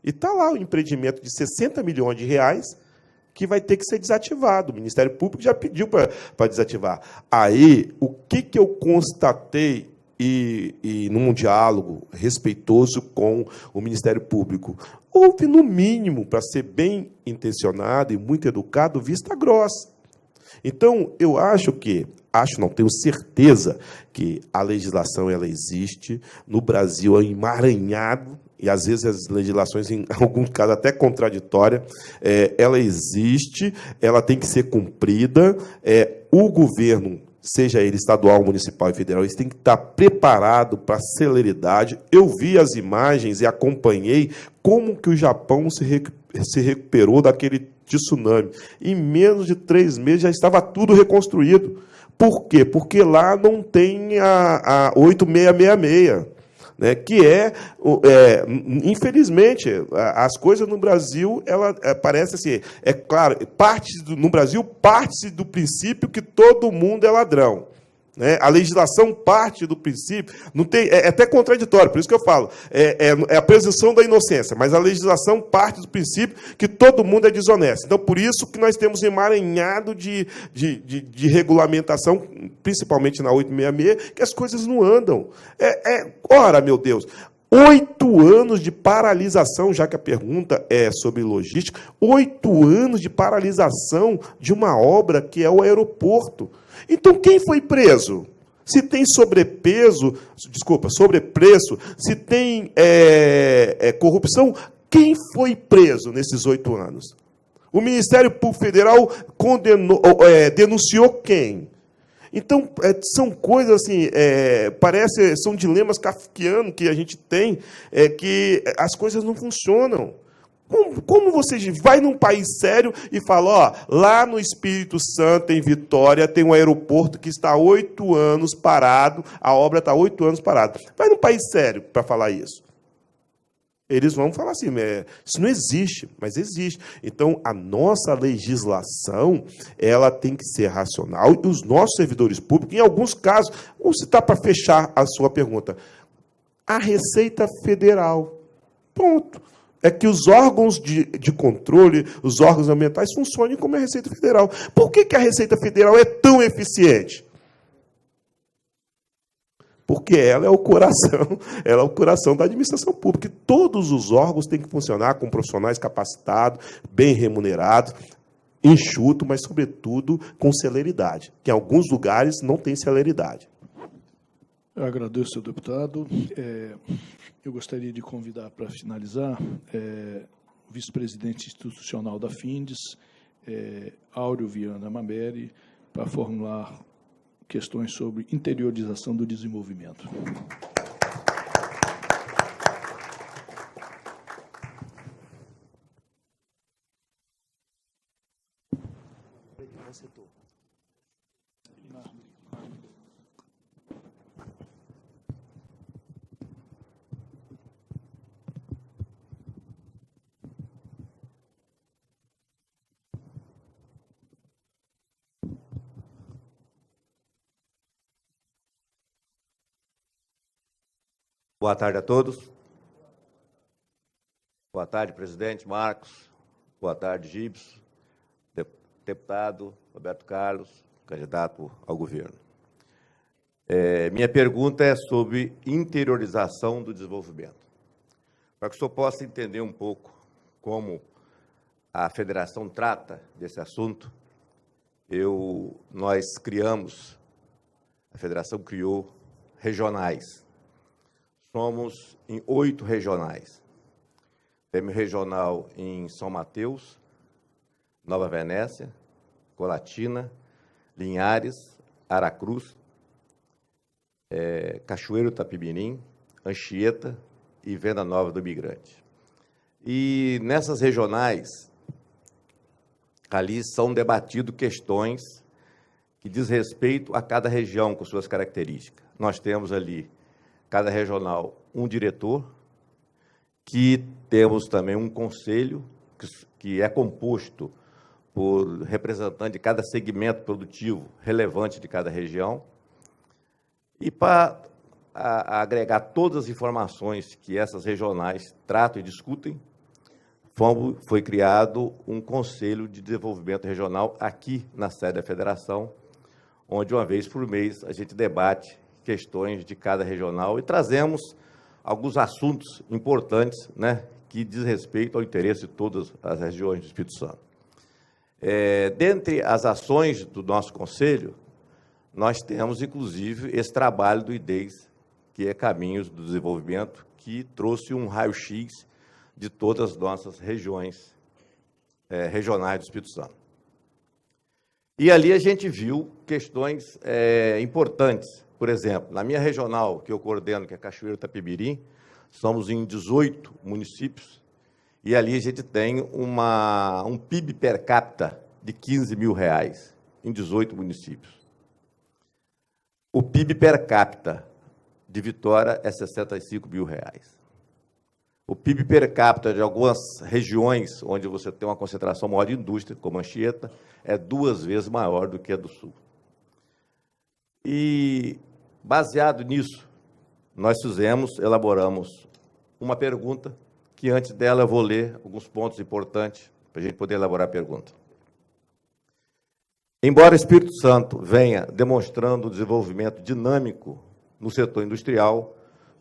E está lá o empreendimento de 60 milhões de reais que vai ter que ser desativado. O Ministério Público já pediu para desativar. Aí, o que eu constatei, e num diálogo respeitoso com o Ministério Público, houve, no mínimo, para ser bem intencionado e muito educado, vista grossa. Então, eu tenho certeza que a legislação ela existe, no Brasil é emaranhado, e às vezes as legislações, em alguns casos até contraditórias, ela existe, ela tem que ser cumprida, o governo, seja ele estadual, municipal e federal, eles têm que estar preparado para a celeridade. Eu vi as imagens e acompanhei como que o Japão se recuperou daquele tsunami. Em menos de 3 meses já estava tudo reconstruído. Por quê? Porque lá não tem a 8666. Né, que infelizmente, as coisas no Brasil, ela parece assim, claro, no Brasil parte do princípio que todo mundo é ladrão. Né? A legislação parte do princípio, não tem, é até contraditório, por isso que eu falo, é a presunção da inocência, mas a legislação parte do princípio que todo mundo é desonesto. Então, por isso que nós temos emaranhado de regulamentação, principalmente na 866, que as coisas não andam. Ora, meu Deus, 8 anos de paralisação, já que a pergunta é sobre logística, 8 anos de paralisação de uma obra que é o aeroporto. Então, quem foi preso? Se tem sobrepreço, se tem corrupção, quem foi preso nesses 8 anos? O Ministério Público Federal denunciou quem? Então, são coisas assim, são dilemas kafkianos que a gente tem, que as coisas não funcionam. Como você vai num país sério e fala, lá no Espírito Santo, em Vitória, tem um aeroporto que está há 8 anos parado, a obra está há 8 anos parada. Vai num país sério para falar isso. Eles vão falar assim, isso não existe, mas existe. Então, a nossa legislação ela tem que ser racional e os nossos servidores públicos, em alguns casos, vou citar para fechar a sua pergunta, a Receita Federal. Ponto. É que os órgãos de controle, os órgãos ambientais, funcionem como a Receita Federal. Por que a Receita Federal é tão eficiente? Porque ela é o coração da administração pública. E todos os órgãos têm que funcionar com profissionais capacitados, bem remunerados, enxuto, mas, sobretudo, com celeridade, que em alguns lugares não tem celeridade. Eu agradeço ao deputado. Eu gostaria de convidar, para finalizar, o vice-presidente institucional da Findes, Áureo Viana Mamberi, para formular questões sobre interiorização do desenvolvimento. Boa tarde a todos. Boa tarde, presidente Marcos. Boa tarde, Gibson, deputado Roberto Carlos, candidato ao governo. Minha pergunta é sobre interiorização do desenvolvimento. Para que o senhor possa entender um pouco como a federação trata desse assunto, a federação criou regionais. Somos em 8 regionais. Temos regional em São Mateus, Nova Venécia, Colatina, Linhares, Aracruz, Cachoeiro Itapimirim, Anchieta e Venda Nova do Imigrante. E nessas regionais, ali são debatidas questões que diz respeito a cada região com suas características. Nós temos ali, cada regional, um diretor, que temos também um conselho, que é composto por representantes de cada segmento produtivo relevante de cada região. E para agregar todas as informações que essas regionais tratam e discutem, foi criado um Conselho de Desenvolvimento Regional aqui na sede da Federação, onde uma vez por mês a gente debate questões de cada regional e trazemos alguns assuntos importantes, né, que diz respeito ao interesse de todas as regiões do Espírito Santo. Dentre as ações do nosso Conselho, nós temos, inclusive, esse trabalho do IDES, que é Caminhos do Desenvolvimento, que trouxe um raio-x de todas as nossas regiões regionais do Espírito Santo. E ali a gente viu questões importantes. Por exemplo, na minha regional, que eu coordeno, que é Cachoeiro Itapimirim, somos em 18 municípios, e ali a gente tem um PIB per capita de R$15 mil em 18 municípios. O PIB per capita de Vitória é R$65 mil. O PIB per capita de algumas regiões onde você tem uma concentração maior de indústria, como Anchieta, é 2 vezes maior do que a do Sul. E, baseado nisso, nós elaboramos uma pergunta, que antes dela eu vou ler alguns pontos importantes para a gente poder elaborar a pergunta. Embora o Espírito Santo venha demonstrando um desenvolvimento dinâmico no setor industrial,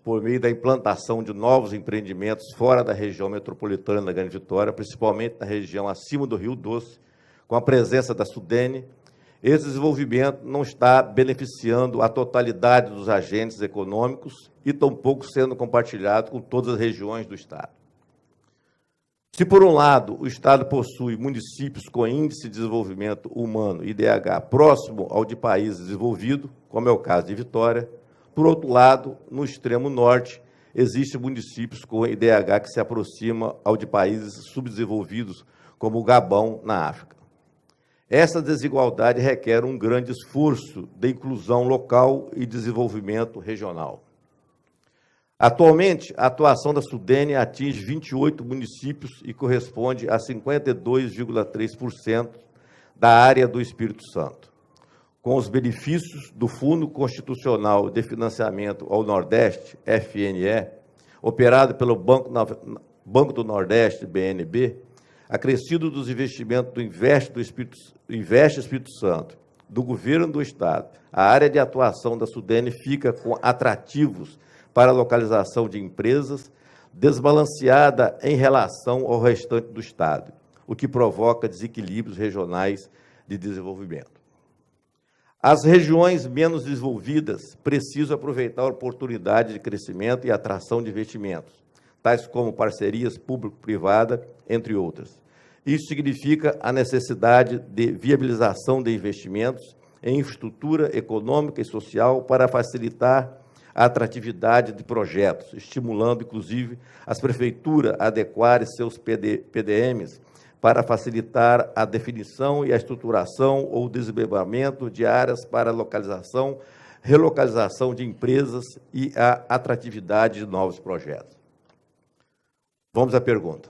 por meio da implantação de novos empreendimentos fora da região metropolitana da Grande Vitória, principalmente na região acima do Rio Doce, com a presença da Sudene, esse desenvolvimento não está beneficiando a totalidade dos agentes econômicos e tampouco sendo compartilhado com todas as regiões do Estado. Se, por um lado, o Estado possui municípios com índice de desenvolvimento humano, IDH, próximo ao de países desenvolvidos, como é o caso de Vitória, por outro lado, no extremo norte, existem municípios com IDH que se aproxima ao de países subdesenvolvidos, como o Gabão, na África. Essa desigualdade requer um grande esforço de inclusão local e desenvolvimento regional. Atualmente, a atuação da Sudene atinge 28 municípios e corresponde a 52,3% da área do Espírito Santo. Com os benefícios do Fundo Constitucional de Financiamento ao Nordeste, FNE, operado pelo Banco do Nordeste, BNB, acrescido dos investimentos do Investe Espírito Santo, do Governo do Estado, a área de atuação da Sudene fica com atrativos para a localização de empresas, desbalanceada em relação ao restante do Estado, o que provoca desequilíbrios regionais de desenvolvimento. As regiões menos desenvolvidas precisam aproveitar a oportunidade de crescimento e atração de investimentos, tais como parcerias público-privada, entre outras. Isso significa a necessidade de viabilização de investimentos em infraestrutura econômica e social para facilitar a atratividade de projetos, estimulando, inclusive, as prefeituras a adequarem seus PDMs para facilitar a definição e a estruturação ou desmembramento de áreas para localização, relocalização de empresas e a atratividade de novos projetos. Vamos à pergunta.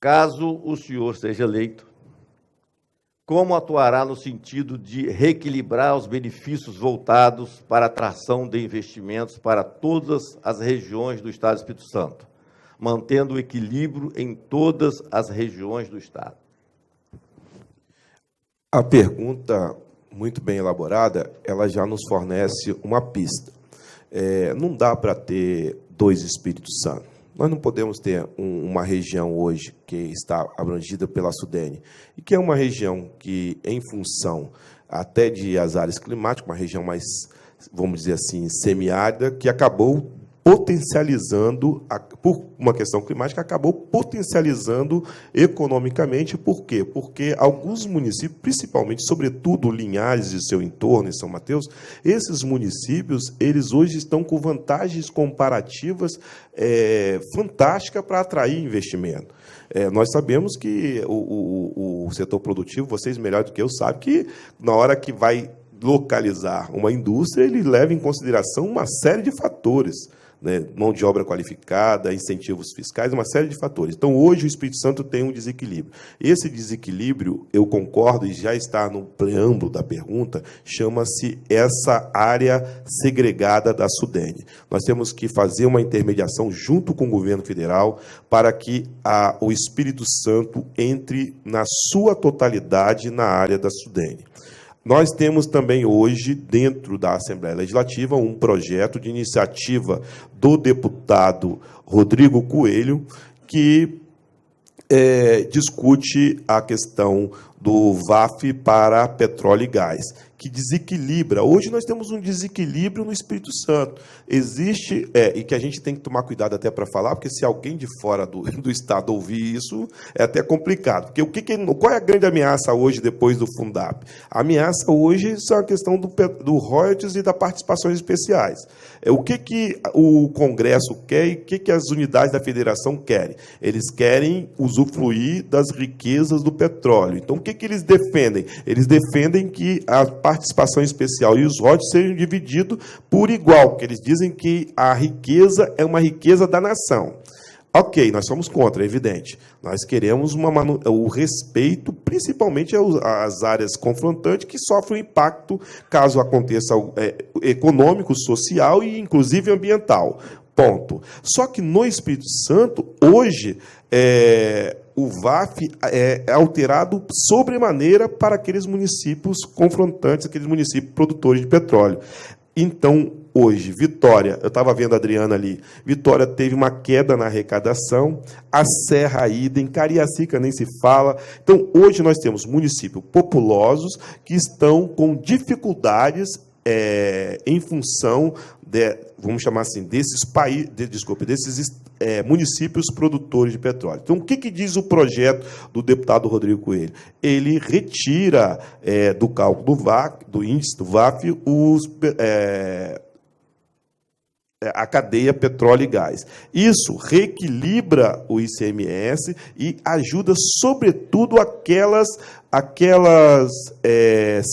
Caso o senhor seja eleito, como atuará no sentido de reequilibrar os benefícios voltados para a atração de investimentos para todas as regiões do Estado do Espírito Santo, mantendo o equilíbrio em todas as regiões do Estado? A pergunta, muito bem elaborada, ela já nos fornece uma pista. Não dá para ter dois Espíritos Santos. Nós não podemos ter uma região hoje que está abrangida pela Sudene, e que é uma região que, em função até de as áreas climáticas, uma região mais, vamos dizer assim, semiárida, que acabou potencializando, por uma questão climática, acabou potencializando economicamente. Por quê? Porque alguns municípios, principalmente, sobretudo Linhares e seu entorno, em São Mateus, esses municípios, eles hoje estão com vantagens comparativas fantásticas para atrair investimento. Nós sabemos que o setor produtivo, vocês melhor do que eu, sabem que, na hora que vai localizar uma indústria, ele leva em consideração uma série de fatores, né? Mão de obra qualificada, incentivos fiscais, uma série de fatores. Então, hoje, o Espírito Santo tem um desequilíbrio. Esse desequilíbrio, eu concordo, e já está no preâmbulo da pergunta, chama-se essa área segregada da Sudene. Nós temos que fazer uma intermediação junto com o governo federal para que o Espírito Santo entre na sua totalidade na área da Sudene. Nós temos também hoje, dentro da Assembleia Legislativa, um projeto de iniciativa do deputado Rodrigo Coelho, que discute a questão do VAF para petróleo e gás, que desequilibra. Hoje nós temos um desequilíbrio no Espírito Santo. Existe, e que a gente tem que tomar cuidado até para falar, porque se alguém de fora do Estado ouvir isso, é até complicado. Porque qual é a grande ameaça hoje, depois do Fundap? A ameaça hoje é a questão do royalties e das participações especiais. O que o Congresso quer e o que as unidades da federação querem? Eles querem usufruir das riquezas do petróleo. Então, o que eles defendem? Eles defendem que a participação especial e os royalties sejam divididos por igual, porque eles dizem que a riqueza é uma riqueza da nação. Ok, nós somos contra, é evidente. Nós queremos o respeito, principalmente às áreas confrontantes, que sofrem impacto, caso aconteça econômico, social e, inclusive, ambiental. Ponto. Só que no Espírito Santo, hoje, o VAF é alterado sobremaneira para aqueles municípios confrontantes, aqueles municípios produtores de petróleo. Então, hoje, Vitória, eu estava vendo a Adriana ali, Vitória teve uma queda na arrecadação, a Serra idem, Cariacica nem se fala. Então, hoje nós temos municípios populosos que estão com dificuldades em função vamos chamar assim, desses municípios produtores de petróleo. Então, o que diz o projeto do deputado Rodrigo Coelho? Ele retira do cálculo do índice do VAF a cadeia petróleo e gás. Isso reequilibra o ICMS e ajuda, sobretudo, aquelas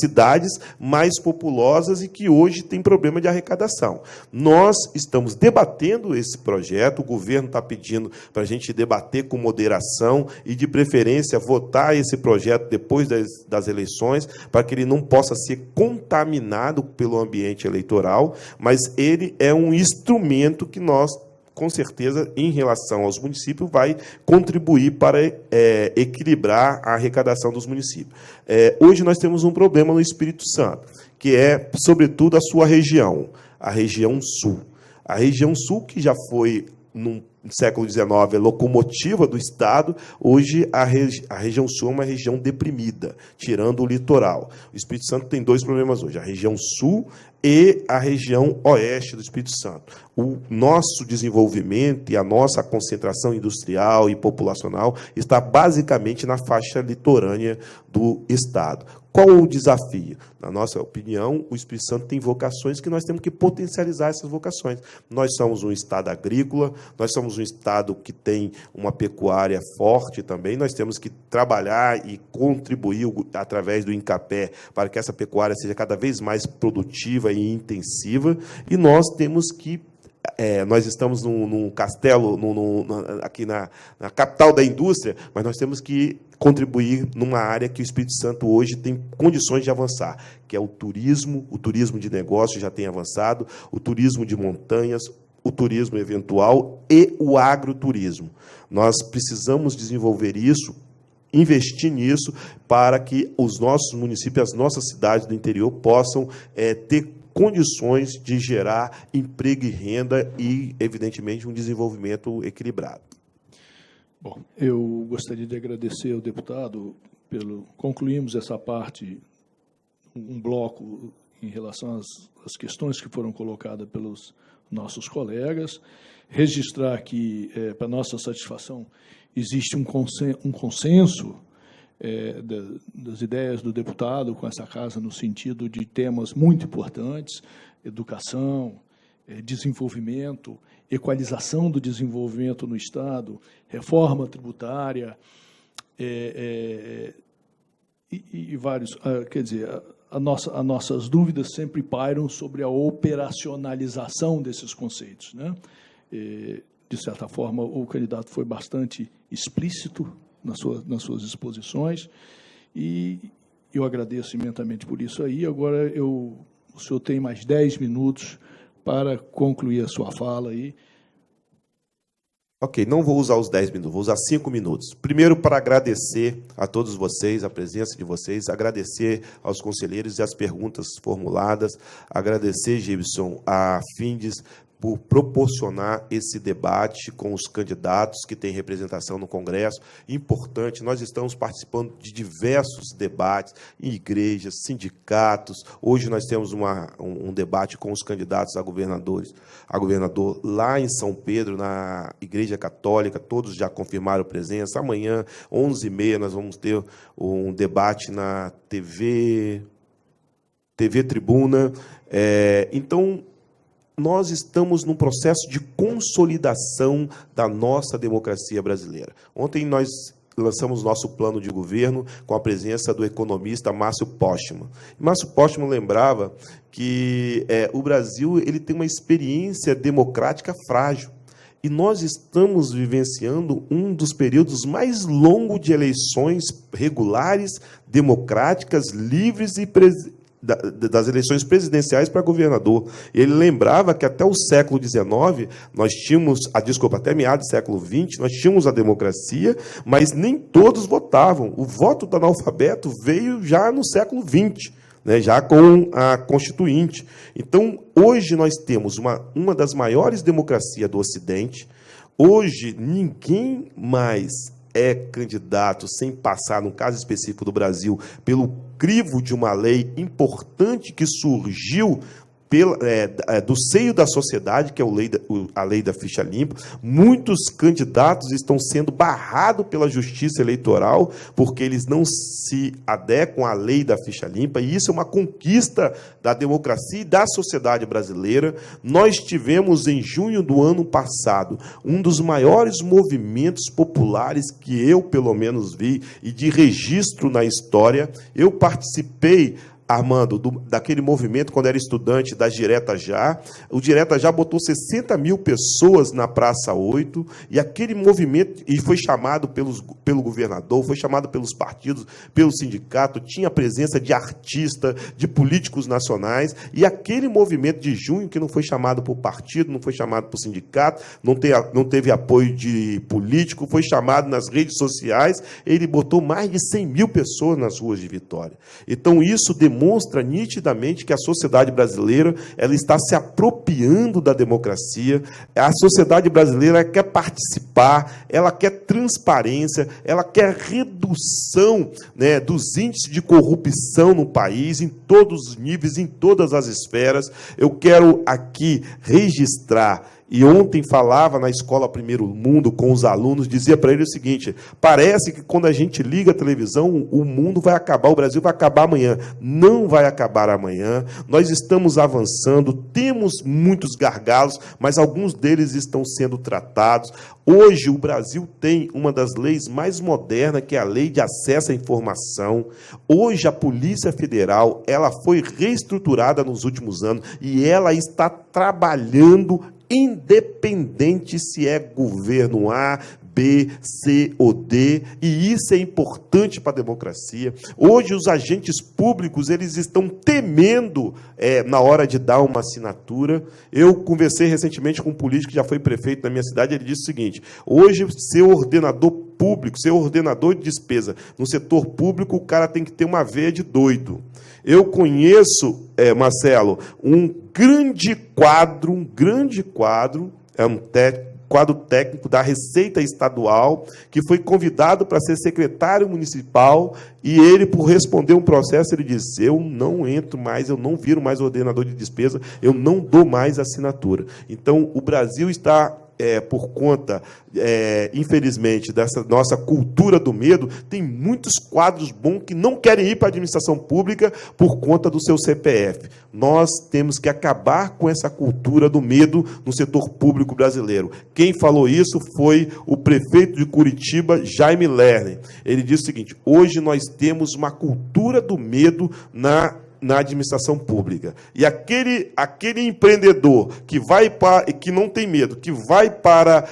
cidades mais populosas e que hoje têm problema de arrecadação. Nós estamos debatendo esse projeto, o governo está pedindo para a gente debater com moderação e, de preferência, votar esse projeto depois das eleições, para que ele não possa ser contaminado pelo ambiente eleitoral, mas ele é um instrumento que nós, com certeza, em relação aos municípios, vai contribuir para equilibrar a arrecadação dos municípios. Hoje nós temos um problema no Espírito Santo, que é, sobretudo, a sua região, a região sul. A região sul, que já foi, no século XIX, a locomotiva do Estado, hoje a região sul é uma região deprimida, tirando o litoral. O Espírito Santo tem dois problemas hoje, a região sul e a região oeste do Espírito Santo. O nosso desenvolvimento e a nossa concentração industrial e populacional está basicamente na faixa litorânea do Estado. Qual o desafio? Na nossa opinião, o Espírito Santo tem vocações que nós temos que potencializar essas vocações. Nós somos um Estado agrícola, nós somos um Estado que tem uma pecuária forte também, nós temos que trabalhar e contribuir através do INCAPé para que essa pecuária seja cada vez mais produtiva e intensiva, e nós temos que nós estamos num castelo, aqui na capital da indústria, mas nós temos que contribuir numa área que o Espírito Santo hoje tem condições de avançar, que é o turismo de negócios já tem avançado, o turismo de montanhas, o turismo eventual e o agroturismo. Nós precisamos desenvolver isso, investir nisso, para que os nossos municípios, as nossas cidades do interior possam ter condições de gerar emprego e renda e, evidentemente, um desenvolvimento equilibrado. Bom, eu gostaria de agradecer ao deputado concluímos essa parte, um bloco em relação às questões que foram colocadas pelos nossos colegas, registrar que, para nossa satisfação, existe um consenso das ideias do deputado com essa casa no sentido de temas muito importantes, educação, desenvolvimento, equalização do desenvolvimento no Estado, reforma tributária, e vários, quer dizer, as nossas dúvidas sempre pairam sobre a operacionalização desses conceitos, né? De certa forma, o candidato foi bastante explícito nas suas exposições, e eu agradeço imensamente por isso aí. Agora, o senhor tem mais 10 minutos para concluir a sua fala aí. Ok, não vou usar os 10 minutos, vou usar 5 minutos. Primeiro, para agradecer a todos vocês, a presença de vocês, agradecer aos conselheiros e as perguntas formuladas, agradecer, Gibson, a Findes, por proporcionar esse debate com os candidatos que têm representação no Congresso. Importante, nós estamos participando de diversos debates em igrejas, sindicatos. Hoje nós temos um debate com os candidatos a governador lá em São Pedro, na Igreja Católica, todos já confirmaram presença. Amanhã, 11h30, nós vamos ter um debate na TV Tribuna. Então, nós estamos num processo de consolidação da nossa democracia brasileira. Ontem nós lançamos nosso plano de governo com a presença do economista Márcio Postman. Márcio Postman lembrava que o Brasil ele tem uma experiência democrática frágil. E nós estamos vivenciando um dos períodos mais longos de eleições regulares, democráticas, livres e das eleições presidenciais para governador. Ele lembrava que até o século XIX, nós tínhamos, até meados do século XX, nós tínhamos a democracia, mas nem todos votavam. O voto do analfabeto veio já no século XX, né, já com a Constituinte. Então, hoje nós temos uma das maiores democracias do Ocidente. Hoje, ninguém mais é candidato sem passar, no caso específico do Brasil, pelo crivo de uma lei importante que surgiu do seio da sociedade, que é a lei da ficha limpa. Muitos candidatos estão sendo barrados pela Justiça Eleitoral porque eles não se adequam à lei da ficha limpa, e isso é uma conquista da democracia e da sociedade brasileira. Nós tivemos, em junho do ano passado, um dos maiores movimentos populares que eu, pelo menos, vi, e de registro na história. Eu participei, Armando, daquele movimento, quando era estudante das Direta Já. O Direta Já botou 60 mil pessoas na Praça 8, e aquele movimento, e foi chamado pelo governador, foi chamado pelos partidos, pelo sindicato, tinha a presença de artistas, de políticos nacionais, e aquele movimento de junho, que não foi chamado por partido, não foi chamado por sindicato, não teve apoio de político, foi chamado nas redes sociais, ele botou mais de 100 mil pessoas nas ruas de Vitória. Então, isso demonstra nitidamente que a sociedade brasileira ela está se apropriando da democracia. A sociedade brasileira quer participar, ela quer transparência, ela quer redução, né, dos índices de corrupção no país, em todos os níveis, em todas as esferas. Eu quero aqui registrar, e ontem falava na Escola Primeiro Mundo com os alunos, dizia para eles o seguinte: parece que quando a gente liga a televisão, o mundo vai acabar, o Brasil vai acabar amanhã. Não vai acabar amanhã. Nós estamos avançando, temos muitos gargalos, mas alguns deles estão sendo tratados. Hoje, o Brasil tem uma das leis mais modernas, que é a Lei de Acesso à Informação. Hoje, a Polícia Federal ela foi reestruturada nos últimos anos e ela está trabalhando independente se é governo A, B, C ou D, e isso é importante para a democracia. Hoje, os agentes públicos eles estão temendo na hora de dar uma assinatura. Eu conversei recentemente com um político que já foi prefeito na minha cidade, ele disse o seguinte: hoje, ser ordenador público, ser ordenador de despesa no setor público, o cara tem que ter uma veia de doido. Eu conheço, Marcelo, um grande quadro, é um quadro técnico da Receita Estadual, que foi convidado para ser secretário municipal, e ele, por responder um processo, ele disse: eu não entro mais, eu não viro mais ordenador de despesa, eu não dou mais assinatura. Então, o Brasil está, por conta, infelizmente, dessa nossa cultura do medo, tem muitos quadros bons que não querem ir para a administração pública por conta do seu CPF. Nós temos que acabar com essa cultura do medo no setor público brasileiro. Quem falou isso foi o prefeito de Curitiba, Jaime Lerner. Ele disse o seguinte: hoje nós temos uma cultura do medo na administração pública. E aquele empreendedor que não tem medo, que vai para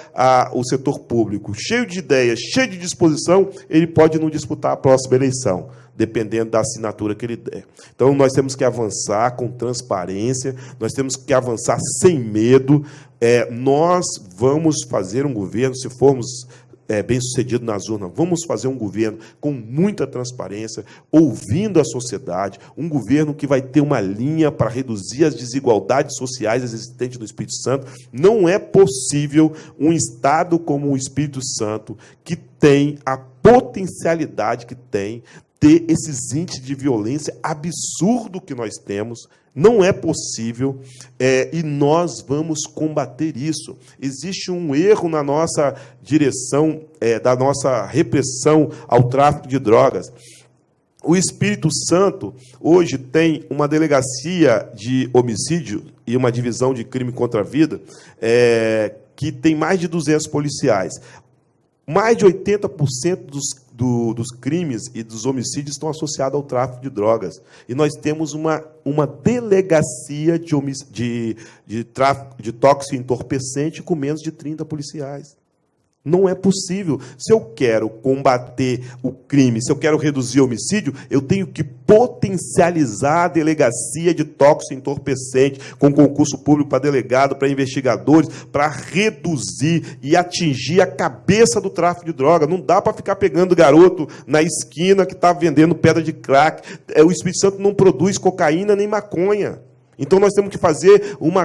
o setor público, cheio de ideias, cheio de disposição, ele pode não disputar a próxima eleição, dependendo da assinatura que ele der. Então, nós temos que avançar com transparência, nós temos que avançar sem medo. Nós vamos fazer um governo, se formos bem-sucedido nas urnas, vamos fazer um governo com muita transparência, ouvindo a sociedade, um governo que vai ter uma linha para reduzir as desigualdades sociais existentes no Espírito Santo. Não é possível um Estado como o Espírito Santo, que tem a potencialidade que tem, ter esses índices de violência absurdo que nós temos. Não é possível, e nós vamos combater isso. Existe um erro na nossa direção, da nossa repressão ao tráfico de drogas. O Espírito Santo hoje tem uma delegacia de homicídio e uma divisão de crime contra a vida que tem mais de 200 policiais. Mais de 80% dos crimes e dos homicídios estão associados ao tráfico de drogas. E nós temos uma delegacia de tráfico de tóxico entorpecente com menos de 30 policiais. Não é possível. Se eu quero combater o crime, se eu quero reduzir o homicídio, eu tenho que potencializar a delegacia de tóxico entorpecente com concurso público para delegado, para investigadores, para reduzir e atingir a cabeça do tráfico de droga. Não dá para ficar pegando garoto na esquina que está vendendo pedra de crack. O Espírito Santo não produz cocaína nem maconha. Então, nós temos que fazer uma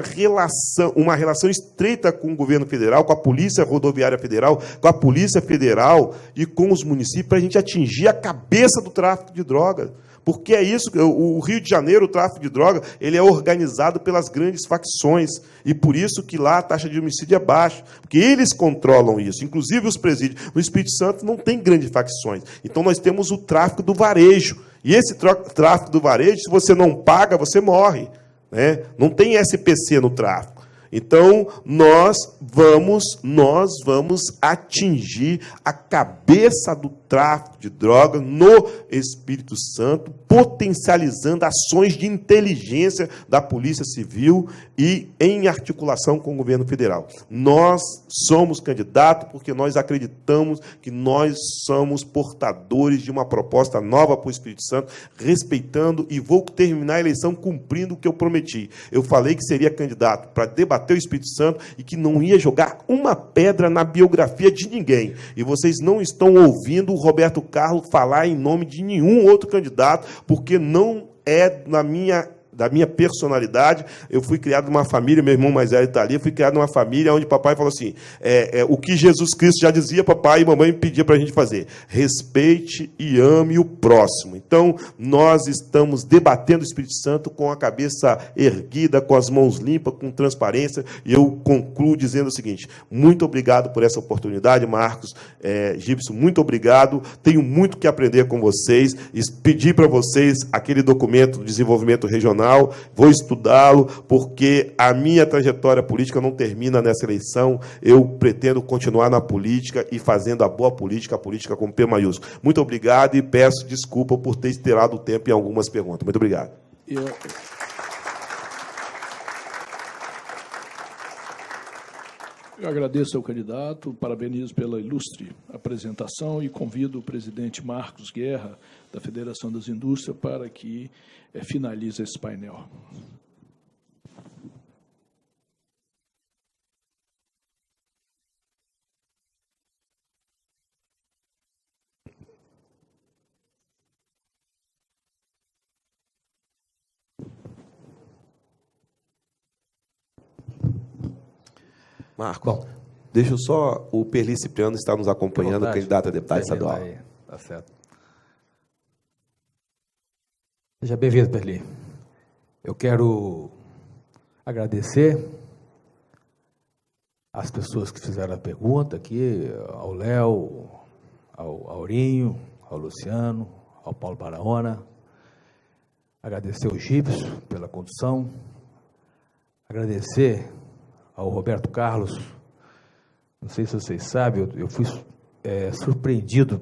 relação estreita com o governo federal, com a Polícia Rodoviária Federal, com a Polícia Federal e com os municípios, para a gente atingir a cabeça do tráfico de drogas. Porque é isso, o Rio de Janeiro, o tráfico de droga, ele é organizado pelas grandes facções, e por isso que lá a taxa de homicídio é baixa, porque eles controlam isso, inclusive os presídios. No Espírito Santo não tem grandes facções, então nós temos o tráfico do varejo, e esse tráfico do varejo, se você não paga, você morre. Não tem SPC no tráfico. Então, nós vamos atingir a cabeça do tráfico de drogas no Espírito Santo, potencializando ações de inteligência da Polícia Civil e em articulação com o governo federal. Nós somos candidatos porque nós acreditamos que nós somos portadores de uma proposta nova para o Espírito Santo, respeitando, e vou terminar a eleição cumprindo o que eu prometi. Eu falei que seria candidato para debater o Espírito Santo e que não ia jogar uma pedra na biografia de ninguém. E vocês não estão ouvindo o Roberto Carlos falar em nome de nenhum outro candidato, porque não é da minha personalidade. Eu fui criado numa família, meu irmão mais velho está ali, eu fui criado numa família onde papai falou assim, o que Jesus Cristo já dizia, papai e mamãe pedia para a gente fazer: respeite e ame o próximo. Então, nós estamos debatendo o Espírito Santo com a cabeça erguida, com as mãos limpas, com transparência, e eu concluo dizendo o seguinte: muito obrigado por essa oportunidade, Marcos, Gibson, muito obrigado, tenho muito que aprender com vocês, pedir para vocês aquele documento do desenvolvimento regional, vou estudá-lo, porque a minha trajetória política não termina nessa eleição. Eu pretendo continuar na política e fazendo a boa política, a política com P maiúsculo. Muito obrigado e peço desculpa por ter esterado o tempo em algumas perguntas. Muito obrigado. Eu agradeço ao candidato, parabenizo pela ilustre apresentação e convido o presidente Marcos Guerra, da Federação das Indústrias, para que finalize esse painel. Marcos, bom, deixa eu só... O Perli Cipriano está nos acompanhando, candidato a deputado estadual. Tá certo. Seja bem-vindo, Perli. Eu quero agradecer às pessoas que fizeram a pergunta aqui, ao Léo, ao Aurinho, ao Luciano, ao Paulo Barahona. Agradecer ao Gibson pela condução. Agradecer ao Roberto Carlos. Não sei se vocês sabem, eu fui surpreendido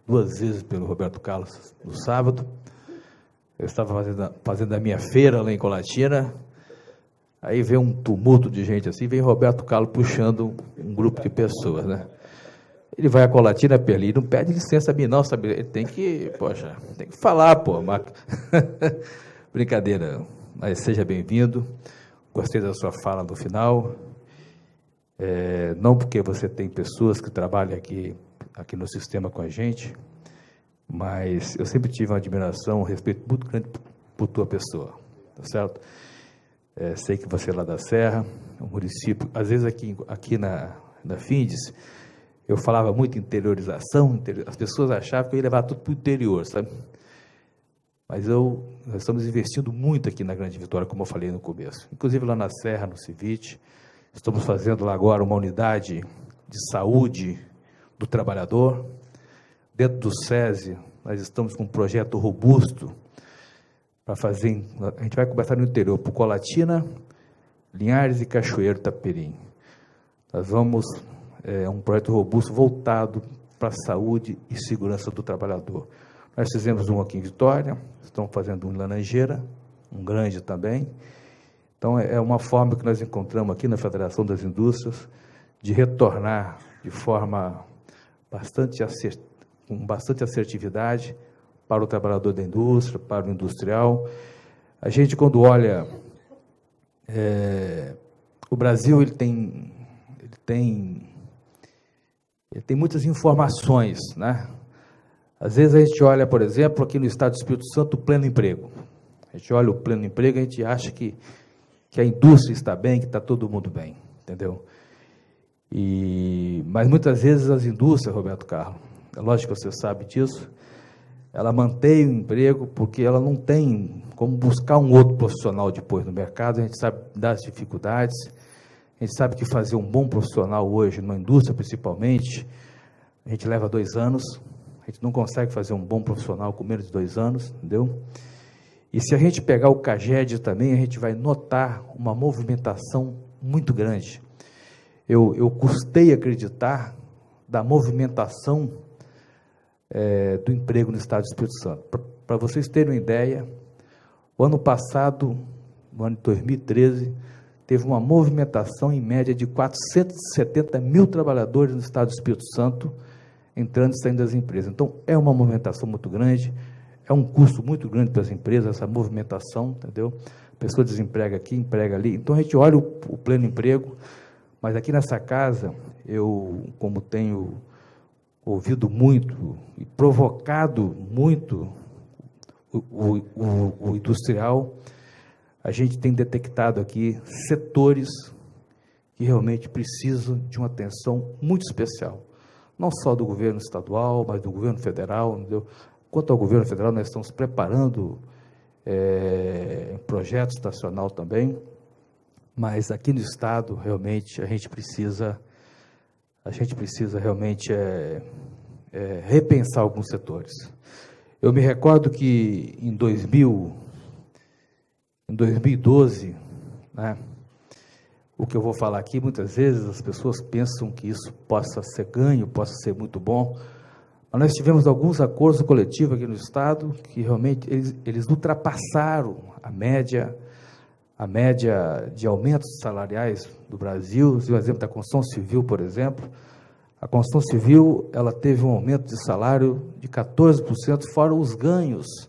2 vezes pelo Roberto Carlos no sábado. Eu estava fazendo a minha feira lá em Colatina, aí veio um tumulto de gente assim, vem Roberto Carlos puxando um grupo de pessoas, né? Ele vai a Colatina, Perli, não pede licença a mim não, sabe? Ele tem que falar, pô. Brincadeira, mas seja bem-vindo. Gostei da sua fala no final, não porque você tem pessoas que trabalham aqui no sistema com a gente, mas eu sempre tive uma admiração, um respeito muito grande por tua pessoa, tá certo? Sei que você é lá da Serra, um município, às vezes aqui na Findes, eu falava muito interiorização, as pessoas achavam que eu ia levar tudo para o interior, sabe? Mas nós estamos investindo muito aqui na Grande Vitória, como eu falei no começo. Inclusive lá na Serra, no Civite, estamos fazendo lá agora uma unidade de saúde do trabalhador. Dentro do SESI, nós estamos com um projeto robusto para fazer, a gente vai começar no interior, por Colatina, Linhares e Cachoeiro, Taperim. Nós vamos, um projeto robusto voltado para a saúde e segurança do trabalhador. Nós fizemos um aqui em Vitória, estamos fazendo um em Laranjeira, um grande também. Então, é uma forma que nós encontramos aqui na Federação das Indústrias de retornar de forma com bastante assertividade para o trabalhador da indústria, para o industrial. A gente, quando olha, o Brasil ele tem muitas informações, né? Às vezes a gente olha, por exemplo, aqui no estado do Espírito Santo, o pleno emprego. A gente olha o pleno emprego e a gente acha que a indústria está bem, que está todo mundo bem, entendeu? Mas muitas vezes as indústrias, Roberto Carlos, é lógico que você sabe disso, ela mantém o emprego porque ela não tem como buscar um outro profissional depois no mercado, a gente sabe das dificuldades, a gente sabe que fazer um bom profissional hoje, numa indústria principalmente, a gente leva 2 anos, a gente não consegue fazer um bom profissional com menos de 2 anos, entendeu? E se a gente pegar o CAGED também, a gente vai notar uma movimentação muito grande. Eu custei acreditar da movimentação do emprego no estado do Espírito Santo. Para vocês terem uma ideia, o ano passado, no ano de 2013, teve uma movimentação em média de 470 mil trabalhadores no estado do Espírito Santo, entrando e saindo das empresas. Então, é uma movimentação muito grande, é um custo muito grande para as empresas, essa movimentação, entendeu? A pessoa desemprega aqui, emprega ali. Então, a gente olha o pleno emprego, mas aqui nessa casa, eu, como tenho ouvido muito e provocado muito o industrial, a gente tem detectado aqui setores que realmente precisam de uma atenção muito especial. Não só do governo estadual, mas do governo federal, entendeu? Quanto ao governo federal, nós estamos preparando projeto estacional também, mas aqui no estado, realmente, a gente precisa realmente repensar alguns setores. Eu me recordo que em 2012, né, o que eu vou falar aqui, muitas vezes as pessoas pensam que isso possa ser ganho, possa ser muito bom, mas nós tivemos alguns acordos coletivos aqui no estado que realmente eles ultrapassaram a média a média de aumentos salariais do Brasil, o exemplo da construção civil, por exemplo. A construção civil, ela teve um aumento de salário de 14%, fora os ganhos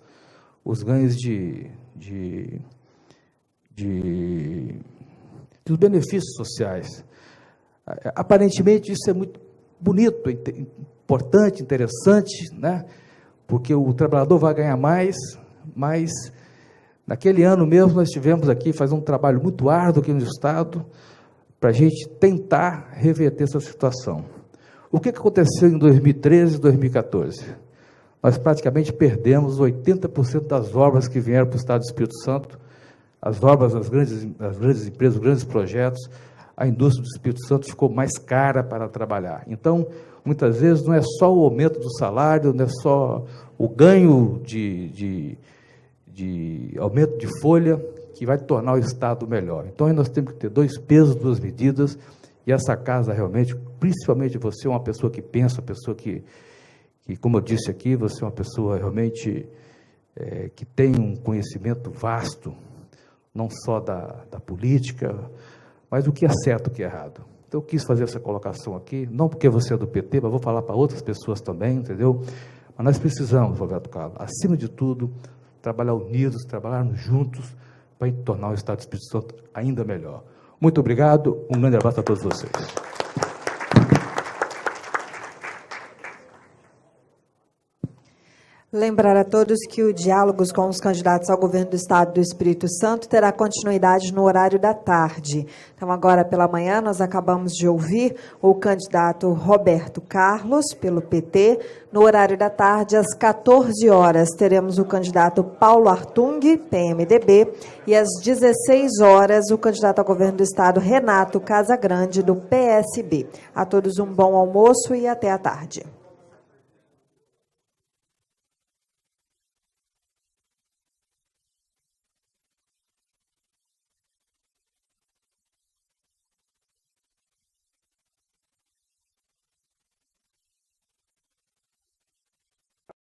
dos benefícios sociais. Aparentemente, isso é muito bonito, importante, interessante, né? Porque o trabalhador vai ganhar mais, mas naquele ano mesmo nós tivemos aqui fazer um trabalho muito árduo aqui no Estado para a gente tentar reverter essa situação. O que aconteceu em 2013 e 2014? Nós praticamente perdemos 80% das obras que vieram para o Estado do Espírito Santo, as obras das grandes empresas, os grandes projetos. A indústria do Espírito Santo ficou mais cara para trabalhar. Então, muitas vezes, não é só o aumento do salário, não é só o ganho de aumento de folha que vai tornar o Estado melhor. Então, aí nós temos que ter 2 pesos, 2 medidas, e essa casa realmente, principalmente você, é uma pessoa que pensa, uma pessoa que como eu disse aqui, você é uma pessoa realmente que tem um conhecimento vasto, não só da política, mas o que é certo e o que é errado. Então, eu quis fazer essa colocação aqui, não porque você é do PT, mas vou falar para outras pessoas também, entendeu? Mas nós precisamos, Roberto Carlos, acima de tudo, trabalhar unidos, trabalharmos juntos, para tornar o Estado do Espírito Santo ainda melhor. Muito obrigado, um grande abraço a todos vocês. Lembrar a todos que o Diálogos com os candidatos ao governo do Estado do Espírito Santo terá continuidade no horário da tarde. Então, agora pela manhã, nós acabamos de ouvir o candidato Roberto Carlos, pelo PT. No horário da tarde, às 14 horas, teremos o candidato Paulo Artung, PMDB, e às 16 horas, o candidato ao governo do Estado, Renato Casagrande, do PSB. A todos um bom almoço e até a tarde.